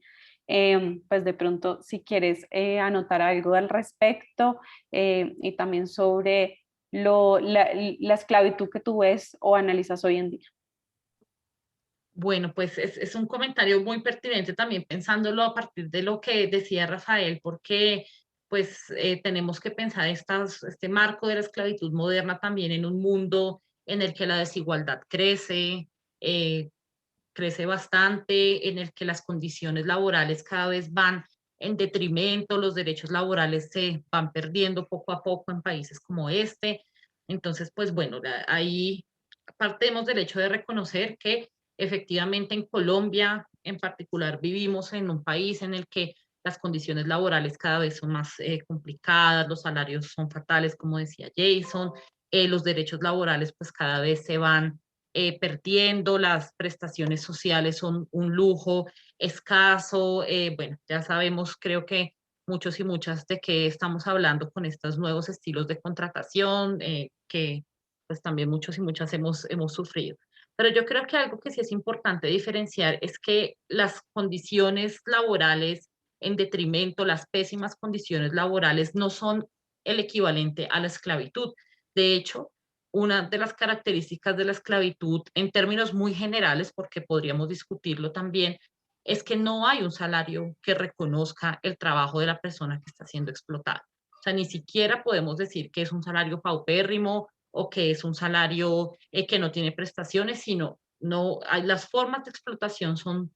pues de pronto, si quieres anotar algo al respecto, y también sobre la esclavitud que tú ves o analizas hoy en día. Bueno, pues es un comentario muy pertinente también pensándolo a partir de lo que decía Rafael, porque pues tenemos que pensar este marco de la esclavitud moderna también en un mundo en el que la desigualdad crece, eh, crece bastante, en el que las condiciones laborales cada vez van en detrimento, los derechos laborales se van perdiendo poco a poco en países como este. Entonces, pues bueno, ahí partemos del hecho de reconocer que Efectivamente, en Colombia en particular vivimos en un país en el que las condiciones laborales cada vez son más complicadas, los salarios son fatales, como decía Jason, los derechos laborales pues cada vez se van perdiendo, las prestaciones sociales son un lujo escaso, bueno, ya sabemos, creo que muchos y muchas de qué estamos hablando con estos nuevos estilos de contratación que pues también muchos y muchas hemos sufrido. Pero yo creo que algo que sí es importante diferenciar es que las condiciones laborales en detrimento, las pésimas condiciones laborales no son el equivalente a la esclavitud. De hecho, una de las características de la esclavitud en términos muy generales, porque podríamos discutirlo también, es que no hay un salario que reconozca el trabajo de la persona que está siendo explotada. O sea, ni siquiera podemos decir que es un salario paupérrimo o que es un salario que no tiene prestaciones, sino no, las formas de explotación son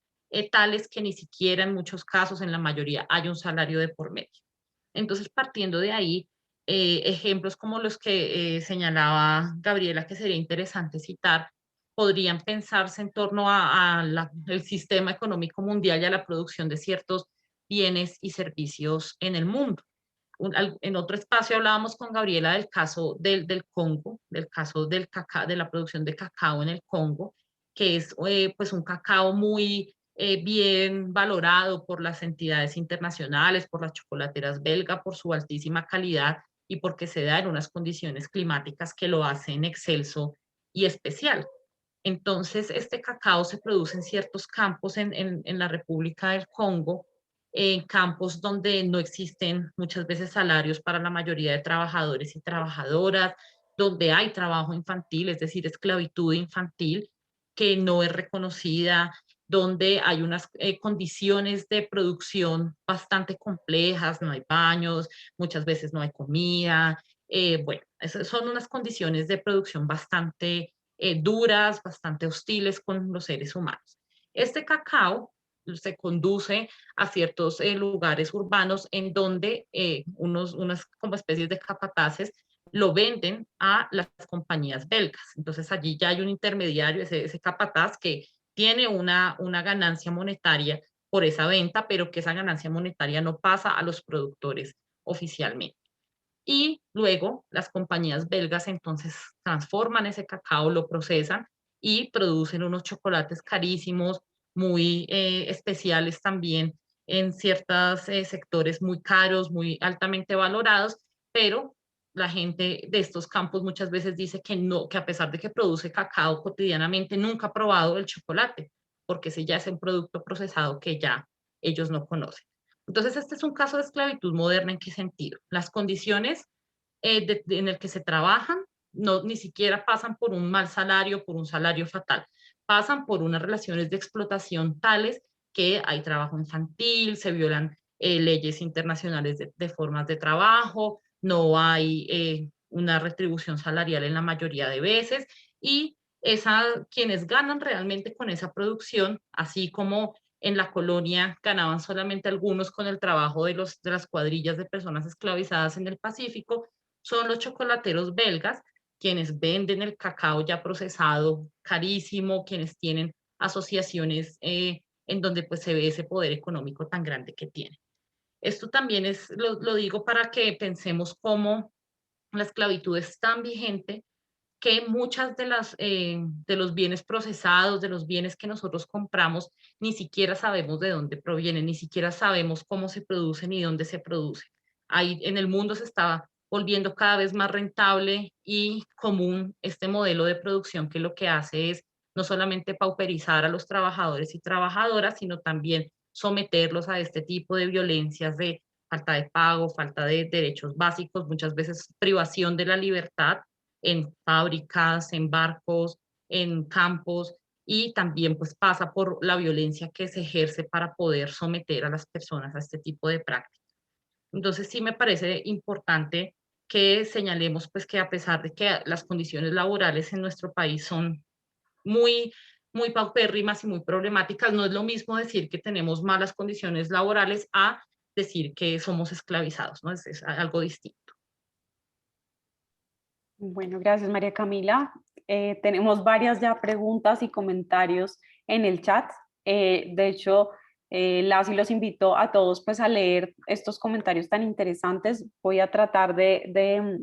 tales que ni siquiera en muchos casos, en la mayoría, hay un salario de por medio. Entonces, partiendo de ahí, ejemplos como los que señalaba Gabriela, que sería interesante citar, podrían pensarse en torno el sistema económico mundial y a la producción de ciertos bienes y servicios en el mundo. En otro espacio hablábamos con Gabriela del caso del Congo, del caso del cacao, de la producción de cacao en el Congo, que es pues un cacao muy bien valorado por las entidades internacionales, por las chocolateras belgas, por su altísima calidad y porque se da en unas condiciones climáticas que lo hacen excelso y especial. Entonces, este cacao se produce en ciertos campos en la República del Congo, en campos donde no existen muchas veces salarios para la mayoría de trabajadores y trabajadoras, donde hay trabajo infantil, es decir, esclavitud infantil, que no es reconocida, donde hay unas condiciones de producción bastante complejas, no hay baños, muchas veces no hay comida. Bueno, esas son unas condiciones de producción bastante duras, bastante hostiles con los seres humanos. Este cacao se conduce a ciertos lugares urbanos en donde unas como especies de capataces lo venden a las compañías belgas. Entonces allí ya hay un intermediario, ese capataz que tiene una ganancia monetaria por esa venta, pero que esa ganancia monetaria no pasa a los productores oficialmente. Y luego las compañías belgas entonces transforman ese cacao, lo procesan y producen unos chocolates carísimos, muy especiales también en ciertos sectores muy caros, muy altamente valorados, pero la gente de estos campos muchas veces dice que no, que a pesar de que produce cacao cotidianamente, nunca ha probado el chocolate, porque ese ya es un producto procesado que ya ellos no conocen. Entonces, este es un caso de esclavitud moderna. ¿En qué sentido? Las condiciones en el que se trabajan no, ni siquiera pasan por un mal salario, por un salario fatal. Pasan por unas relaciones de explotación tales que hay trabajo infantil, se violan leyes internacionales de formas de trabajo, no hay una retribución salarial en la mayoría de veces y quienes ganan realmente con esa producción, así como en la colonia ganaban solamente algunos con el trabajo de las cuadrillas de personas esclavizadas en el Pacífico, son los chocolateros belgas quienes venden el cacao ya procesado carísimo, quienes tienen asociaciones en donde pues se ve ese poder económico tan grande que tienen. Esto también lo digo para que pensemos cómo la esclavitud es tan vigente que muchas de los bienes procesados, de los bienes que nosotros compramos, ni siquiera sabemos de dónde provienen, ni siquiera sabemos cómo se producen y dónde se producen. Ahí en el mundo se está volviendo cada vez más rentable y común este modelo de producción que lo que hace es no solamente pauperizar a los trabajadores y trabajadoras, sino también someterlos a este tipo de violencias de falta de pago, falta de derechos básicos, muchas veces privación de la libertad en fábricas, en barcos, en campos y también pues pasa por la violencia que se ejerce para poder someter a las personas a este tipo de prácticas. Entonces sí me parece importante que señalemos pues que a pesar de que las condiciones laborales en nuestro país son muy, muy paupérrimas y muy problemáticas, no es lo mismo decir que tenemos malas condiciones laborales a decir que somos esclavizados, ¿no? Es algo distinto. Bueno, gracias María Camila. Tenemos varias ya preguntas y comentarios en el chat. De hecho, las y los invito a todos pues a leer estos comentarios tan interesantes. Voy a tratar de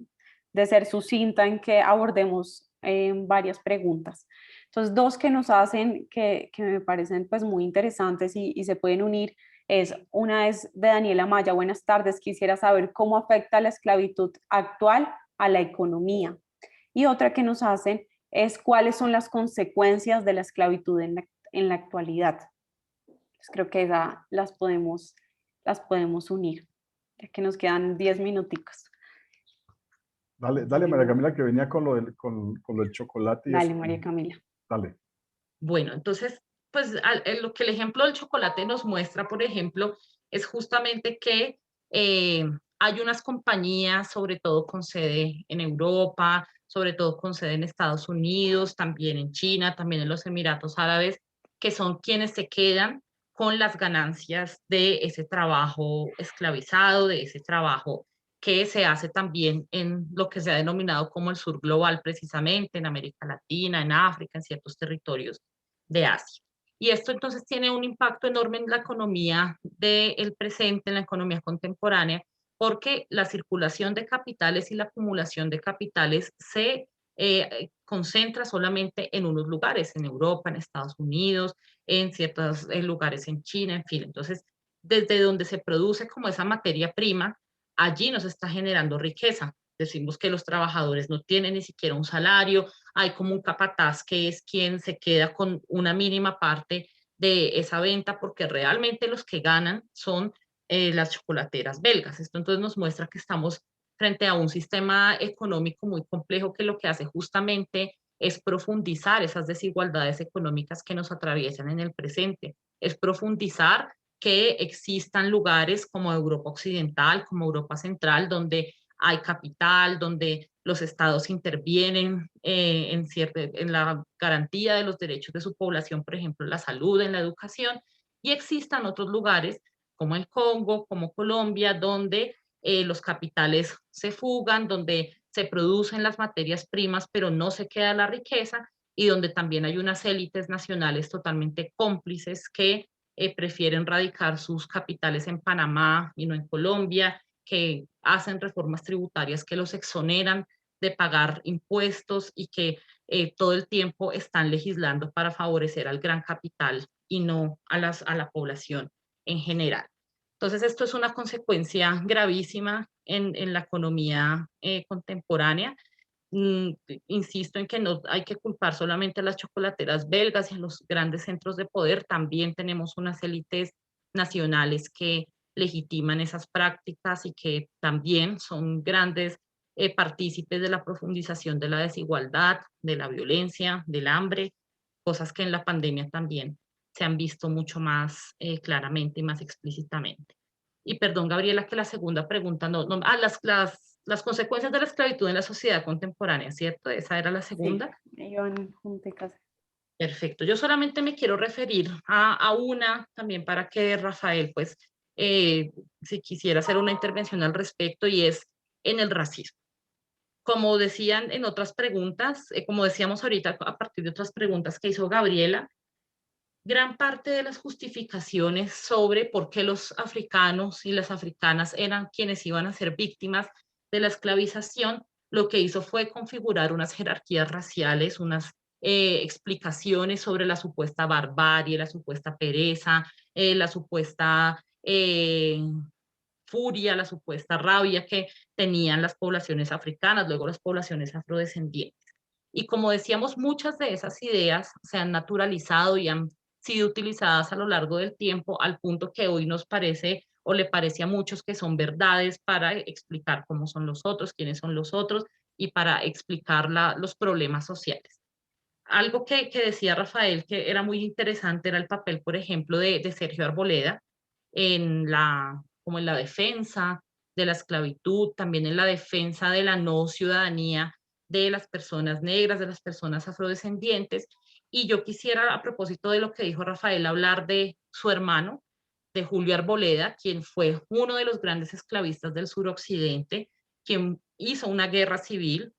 ser sucinta en que abordemos varias preguntas. Entonces, dos que nos hacen que me parecen pues muy interesantes y se pueden unir una es de Daniela Maya. Buenas tardes, quisiera saber cómo afecta la esclavitud actual a la economía. Y otra que nos hacen es cuáles son las consecuencias de la esclavitud en la actualidad. Pues creo que las podemos unir, ya que nos quedan 10 minuticos. Dale, María Camila, que venía con con lo del chocolate. Y Dale, eso. María Camila. Dale. Bueno, entonces, pues lo que el ejemplo del chocolate nos muestra, por ejemplo, es justamente que hay unas compañías, sobre todo con sede en Europa, sobre todo con sede en Estados Unidos, también en China, también en los Emiratos Árabes, que son quienes se quedan con las ganancias de ese trabajo esclavizado, de ese trabajo que se hace también en lo que se ha denominado como el sur global, precisamente en América Latina, en África, en ciertos territorios de Asia. Y esto entonces tiene un impacto enorme en la economía del presente, en la economía contemporánea, porque la circulación de capitales y la acumulación de capitales se concentra solamente en unos lugares, en Europa, en Estados Unidos, en ciertos lugares en China, en fin. Entonces, desde donde se produce como esa materia prima, allí nos está generando riqueza. Decimos que los trabajadores no tienen ni siquiera un salario, hay como un capataz que es quien se queda con una mínima parte de esa venta, porque realmente los que ganan son las chocolateras belgas. Esto entonces nos muestra que estamos frente a un sistema económico muy complejo que lo que hace justamente es profundizar esas desigualdades económicas que nos atraviesan en el presente, es profundizar que existan lugares como Europa Occidental, como Europa Central, donde hay capital, donde los estados intervienen en la garantía de los derechos de su población, por ejemplo, en la salud, en la educación, y existan otros lugares como el Congo, como Colombia, donde los capitales se fugan, donde se producen las materias primas, pero no se queda la riqueza, y donde también hay unas élites nacionales totalmente cómplices que prefieren radicar sus capitales en Panamá y no en Colombia, que hacen reformas tributarias que los exoneran de pagar impuestos y que todo el tiempo están legislando para favorecer al gran capital y no a la población en general. Entonces, esto es una consecuencia gravísima en la economía contemporánea. Insisto en que no hay que culpar solamente a las chocolateras belgas y a los grandes centros de poder, también tenemos unas élites nacionales que legitiman esas prácticas y que también son grandes partícipes de la profundización de la desigualdad, de la violencia, del hambre, cosas que en la pandemia también se han visto mucho más claramente y más explícitamente. Y perdón, Gabriela, que la segunda pregunta las consecuencias de la esclavitud en la sociedad contemporánea, ¿cierto? Esa era la segunda. Sí, iban juntas. Perfecto. Yo solamente me quiero referir a una también para que Rafael, pues, si quisiera hacer una intervención al respecto, y es en el racismo. Como decían en otras preguntas, como decíamos ahorita a partir de otras preguntas que hizo Gabriela, gran parte de las justificaciones sobre por qué los africanos y las africanas eran quienes iban a ser víctimas de la esclavización, lo que hizo fue configurar unas jerarquías raciales, unas explicaciones sobre la supuesta barbarie, la supuesta pereza, la supuesta furia, la supuesta rabia que tenían las poblaciones africanas, luego las poblaciones afrodescendientes. Y como decíamos, muchas de esas ideas se han naturalizado y han sido utilizadas a lo largo del tiempo al punto que hoy nos parece o le parece a muchos que son verdades para explicar cómo son los otros, quiénes son los otros y para explicar los problemas sociales. Algo que decía Rafael que era muy interesante era el papel, por ejemplo, de Sergio Arboleda como en la defensa de la esclavitud, también en la defensa de la no ciudadanía de las personas negras, de las personas afrodescendientes. Y yo quisiera, a propósito de lo que dijo Rafael, hablar de su hermano, de Julio Arboleda, quien fue uno de los grandes esclavistas del suroccidente, quien hizo una guerra civil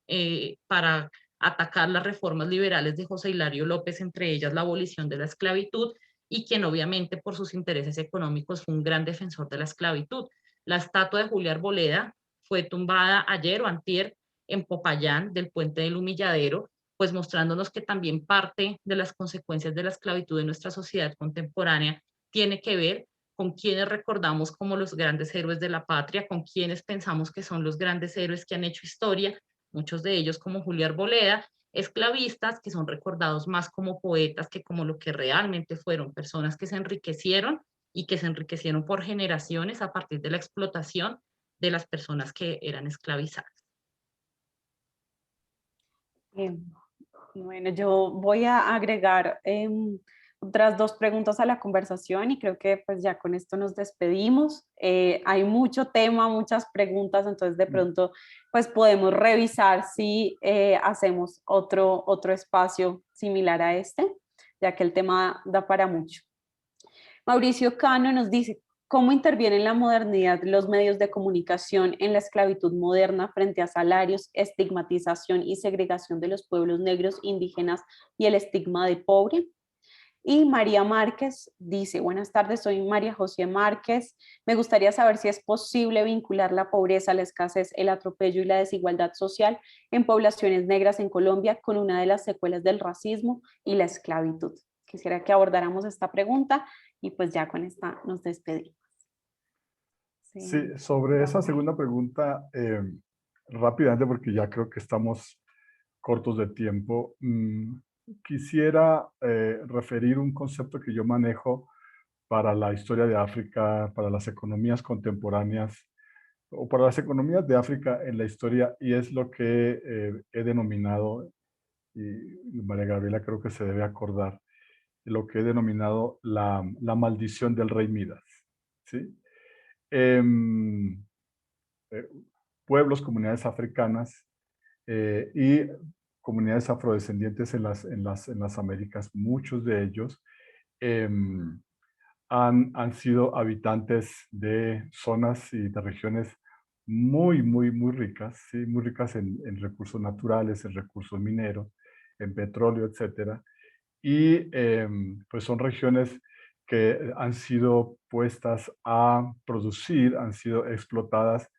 para atacar las reformas liberales de José Hilario López, entre ellas la abolición de la esclavitud, y quien obviamente por sus intereses económicos fue un gran defensor de la esclavitud. La estatua de Julia Arboleda fue tumbada ayer o antier en Popayán del Puente del Humilladero, pues mostrándonos que también parte de las consecuencias de la esclavitud en nuestra sociedad contemporánea tiene que ver con quienes recordamos como los grandes héroes de la patria, con quienes pensamos que son los grandes héroes que han hecho historia, muchos de ellos como Julio Arboleda, esclavistas que son recordados más como poetas que como lo que realmente fueron, personas que se enriquecieron y que se enriquecieron por generaciones a partir de la explotación de las personas que eran esclavizadas. Bueno, yo voy a agregar otras dos preguntas a la conversación y creo que pues ya con esto nos despedimos. Hay mucho tema, muchas preguntas, entonces de pronto pues podemos revisar si hacemos otro espacio similar a este, ya que el tema da para mucho. Mauricio Cano nos dice, ¿cómo intervienen en la modernidad los medios de comunicación en la esclavitud moderna frente a salarios, estigmatización y segregación de los pueblos negros, indígenas y el estigma de pobre? Y María Márquez dice, buenas tardes, soy María José Márquez. Me gustaría saber si es posible vincular la pobreza, la escasez, el atropello y la desigualdad social en poblaciones negras en Colombia con una de las secuelas del racismo y la esclavitud. Quisiera que abordáramos esta pregunta y pues ya con esta nos despedimos. Sí, sobre esa segunda pregunta, rápidamente porque ya creo que estamos cortos de tiempo, quisiera referir un concepto que yo manejo para la historia de África, para las economías contemporáneas o para las economías de África en la historia, y es lo que he denominado, y María Gabriela creo que se debe acordar, lo que he denominado la maldición del rey Midas, ¿sí? Em, eh, Pueblos, comunidades africanas y comunidades afrodescendientes en las Américas, muchos de ellos han sido habitantes de zonas y de regiones muy ricas, ¿sí? Muy ricas en recursos naturales, en recursos mineros, en petróleo, etcétera. Y pues son regiones que han sido puestas a producir, han sido explotadas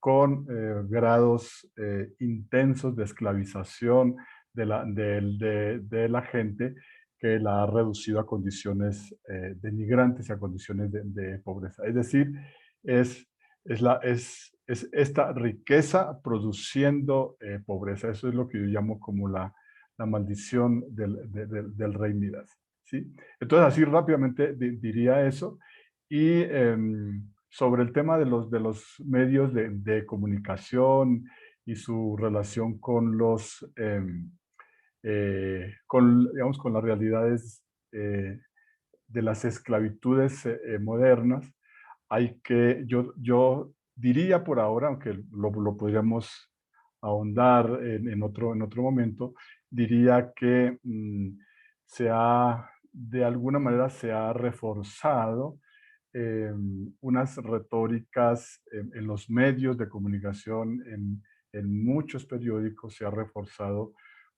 con grados intensos de esclavización de la gente que la ha reducido a condiciones denigrantes y a condiciones de pobreza. Es decir, es, es esta riqueza produciendo pobreza. Eso es lo que yo llamo como la maldición del rey Midas, ¿sí? Entonces, así rápidamente diría eso. Y sobre el tema de los medios de comunicación y su relación con digamos, con las realidades de las esclavitudes modernas, yo diría por ahora, aunque lo podríamos ahondar en otro momento, diría que de alguna manera se ha reforzado unas retóricas en los medios de comunicación, en muchos periódicos se ha reforzado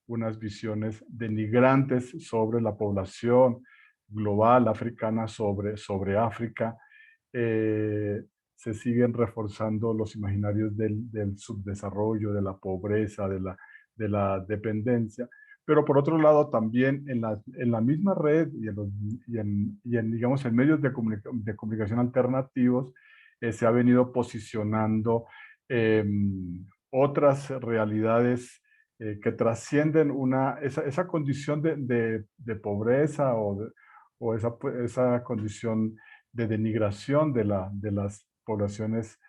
unas visiones denigrantes sobre la población global africana, sobre África. Se siguen reforzando los imaginarios del subdesarrollo, de la pobreza, de la dependencia. Pero por otro lado, también en la misma red digamos, en medios de comunicación alternativos, se ha venido posicionando otras realidades que trascienden esa condición de pobreza o esa condición de denigración de las poblaciones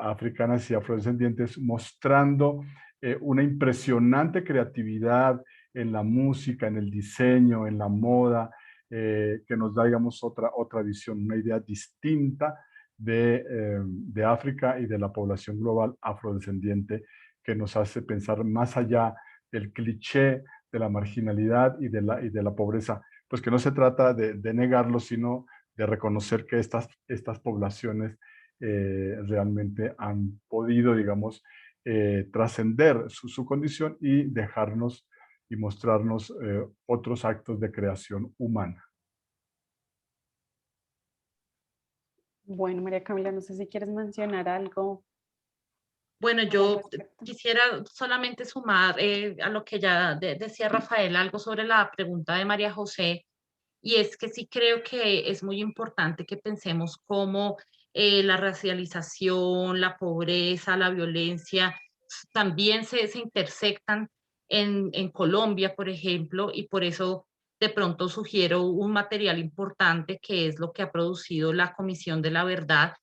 africanas y afrodescendientes, mostrando una impresionante creatividad en la música, en el diseño, en la moda, que nos da, digamos, otra visión, una idea distinta de África y de la población global afrodescendiente, que nos hace pensar más allá del cliché de la marginalidad y de la pobreza, pues que no se trata de negarlo, sino de reconocer que estas poblaciones realmente han podido, digamos, trascender su condición y dejarnos y mostrarnos otros actos de creación humana. Bueno, María Camila, no sé si quieres mencionar algo Bueno, al yo respecto. quisiera solamente sumar a lo que ya decía Rafael, algo sobre la pregunta de María José, y es que sí creo que es muy importante que pensemos cómo la racialización, la pobreza, la violencia también se intersectan en Colombia, por ejemplo, y por eso de pronto sugiero un material importante que es lo que ha producido la Comisión de la Verdad,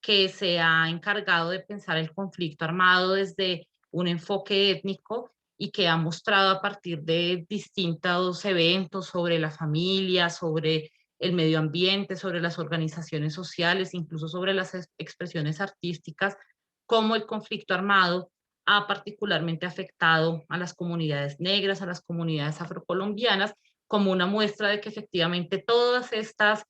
que se ha encargado de pensar el conflicto armado desde un enfoque étnico y que ha mostrado a partir de distintos eventos sobre la familia, sobre el medio ambiente, sobre las organizaciones sociales, incluso sobre las expresiones artísticas, cómo el conflicto armado ha particularmente afectado a las comunidades negras, a las comunidades afrocolombianas, como una muestra de que efectivamente todas estas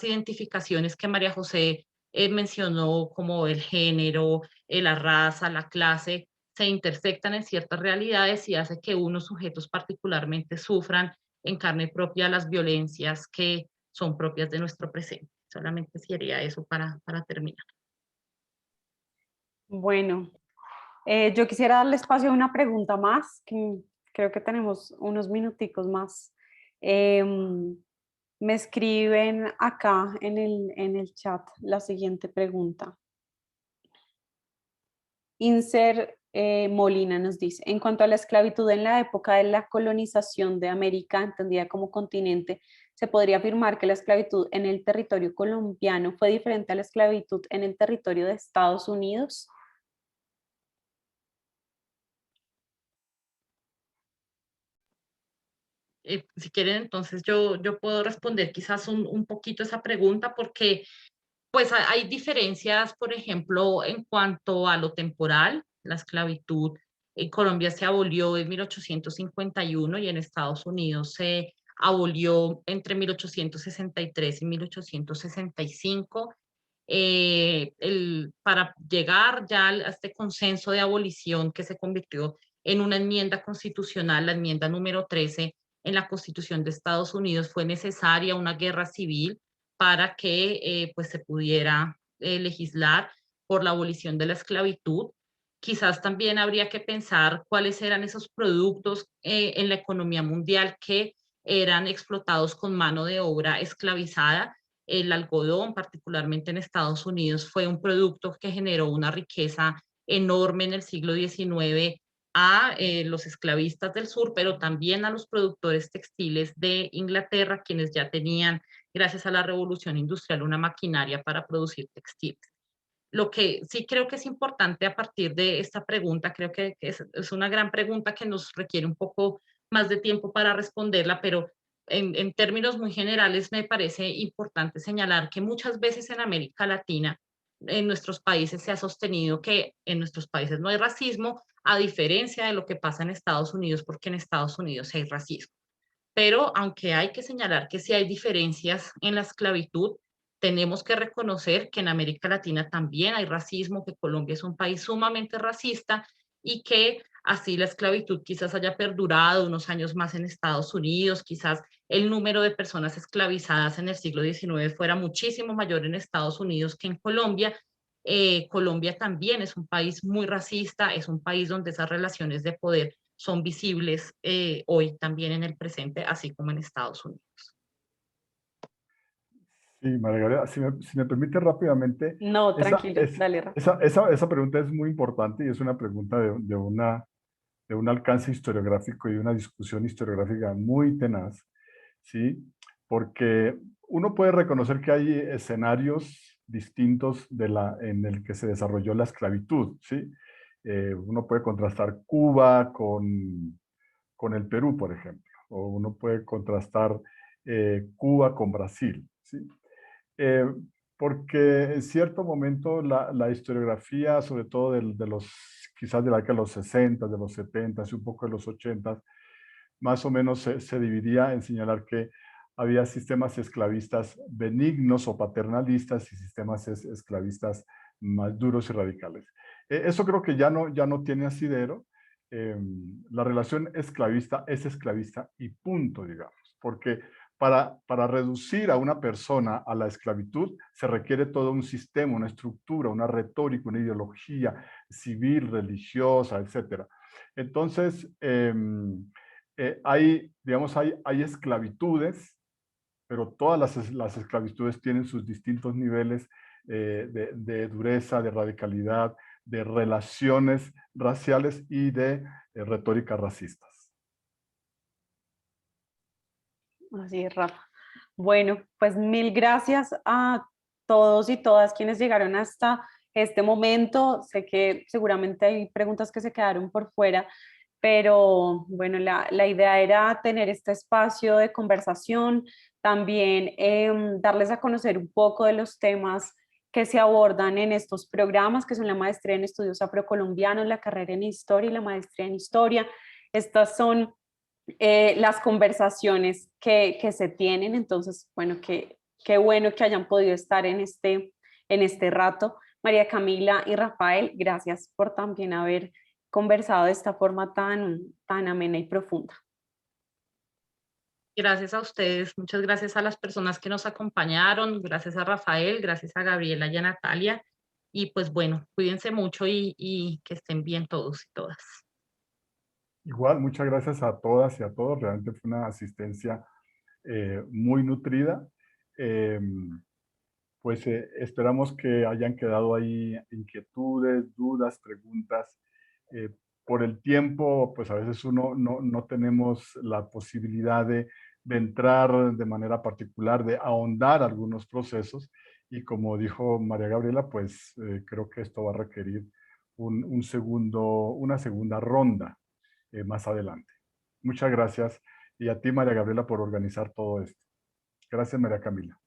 identificaciones que María José mencionó, como el género, la raza, la clase, se intersectan en ciertas realidades y hace que unos sujetos particularmente sufran en carne propia las violencias que son propias de nuestro presente. Solamente sería eso para terminar. Bueno, yo quisiera darle espacio a una pregunta más, que creo que tenemos unos minuticos más. Me escriben acá en el chat la siguiente pregunta. Inser Molina nos dice, en cuanto a la esclavitud en la época de la colonización de América, entendida como continente, ¿se podría afirmar que la esclavitud en el territorio colombiano fue diferente a la esclavitud en el territorio de Estados Unidos? Si quieren, entonces yo puedo responder quizás un poquito esa pregunta porque pues hay diferencias, por ejemplo, en cuanto a lo temporal. La esclavitud en Colombia se abolió en 1851 y en Estados Unidos se abolió entre 1863 y 1865. Para llegar ya a este consenso de abolición que se convirtió en una enmienda constitucional, la enmienda número 13 en la Constitución de Estados Unidos, fue necesaria una guerra civil para que pues se pudiera legislar por la abolición de la esclavitud. Quizás también habría que pensar cuáles eran esos productos en la economía mundial que eran explotados con mano de obra esclavizada. El algodón, particularmente en Estados Unidos, fue un producto que generó una riqueza enorme en el siglo XIX a los esclavistas del sur, pero también a los productores textiles de Inglaterra, quienes ya tenían, gracias a la revolución industrial, una maquinaria para producir textiles. Lo que sí creo que es importante a partir de esta pregunta, creo que es una gran pregunta que nos requiere un poco más de tiempo para responderla, pero en términos muy generales me parece importante señalar que muchas veces en América Latina, en nuestros países se ha sostenido que en nuestros países no hay racismo, a diferencia de lo que pasa en Estados Unidos, porque en Estados Unidos hay racismo. Pero aunque hay que señalar que sí hay diferencias en la esclavitud, tenemos que reconocer que en América Latina también hay racismo, que Colombia es un país sumamente racista y que así la esclavitud quizás haya perdurado unos años más en Estados Unidos, quizás el número de personas esclavizadas en el siglo XIX fuera muchísimo mayor en Estados Unidos que en Colombia. Colombia también es un país muy racista, es un país donde esas relaciones de poder son visibles hoy también en el presente, así como en Estados Unidos. Sí, Margarita, si me permite rápidamente, No, esa, tranquilo, es, dale, Rafa. esa pregunta es muy importante y es una pregunta de un alcance historiográfico y una discusión historiográfica muy tenaz, ¿sí? Porque uno puede reconocer que hay escenarios distintos en el que se desarrolló la esclavitud, ¿sí? Uno puede contrastar Cuba con el Perú, por ejemplo, o uno puede contrastar Cuba con Brasil, ¿sí? Eh, Porque en cierto momento la historiografía, sobre todo quizás de la década de los 60, de los 70 y un poco de los 80, más o menos se dividía en señalar que había sistemas esclavistas benignos o paternalistas y sistemas esclavistas más duros y radicales. Eso creo que ya no tiene asidero. La relación esclavista es esclavista y punto, digamos, porque para reducir a una persona a la esclavitud se requiere todo un sistema, una estructura, una retórica, una ideología civil, religiosa, etc. Entonces, hay esclavitudes, pero todas las esclavitudes tienen sus distintos niveles de dureza, de radicalidad, de relaciones raciales y de retóricas racistas. Así es, Rafa. Bueno, pues mil gracias a todos y todas quienes llegaron hasta este momento. Sé que seguramente hay preguntas que se quedaron por fuera, pero bueno, la idea era tener este espacio de conversación, también darles a conocer un poco de los temas que se abordan en estos programas, que son la maestría en estudios afrocolombianos, la carrera en historia y la maestría en historia. Estas son las conversaciones que se tienen, entonces, bueno, qué bueno que hayan podido estar en este rato. María Camila y Rafael, gracias por también haber conversado de esta forma tan amena y profunda. Gracias a ustedes, muchas gracias a las personas que nos acompañaron, gracias a Rafael, gracias a Gabriela y a Natalia. Y pues bueno, cuídense mucho y que estén bien todos y todas. Igual, muchas gracias a todas y a todos. Realmente fue una asistencia muy nutrida. Pues esperamos que hayan quedado ahí inquietudes, dudas, preguntas. Por el tiempo, pues a veces no tenemos la posibilidad de entrar de manera particular, de ahondar algunos procesos. Y como dijo María Gabriela, pues creo que esto va a requerir una segunda ronda más adelante. Muchas gracias. Y a ti, María Gabriela, por organizar todo esto. Gracias, María Camila.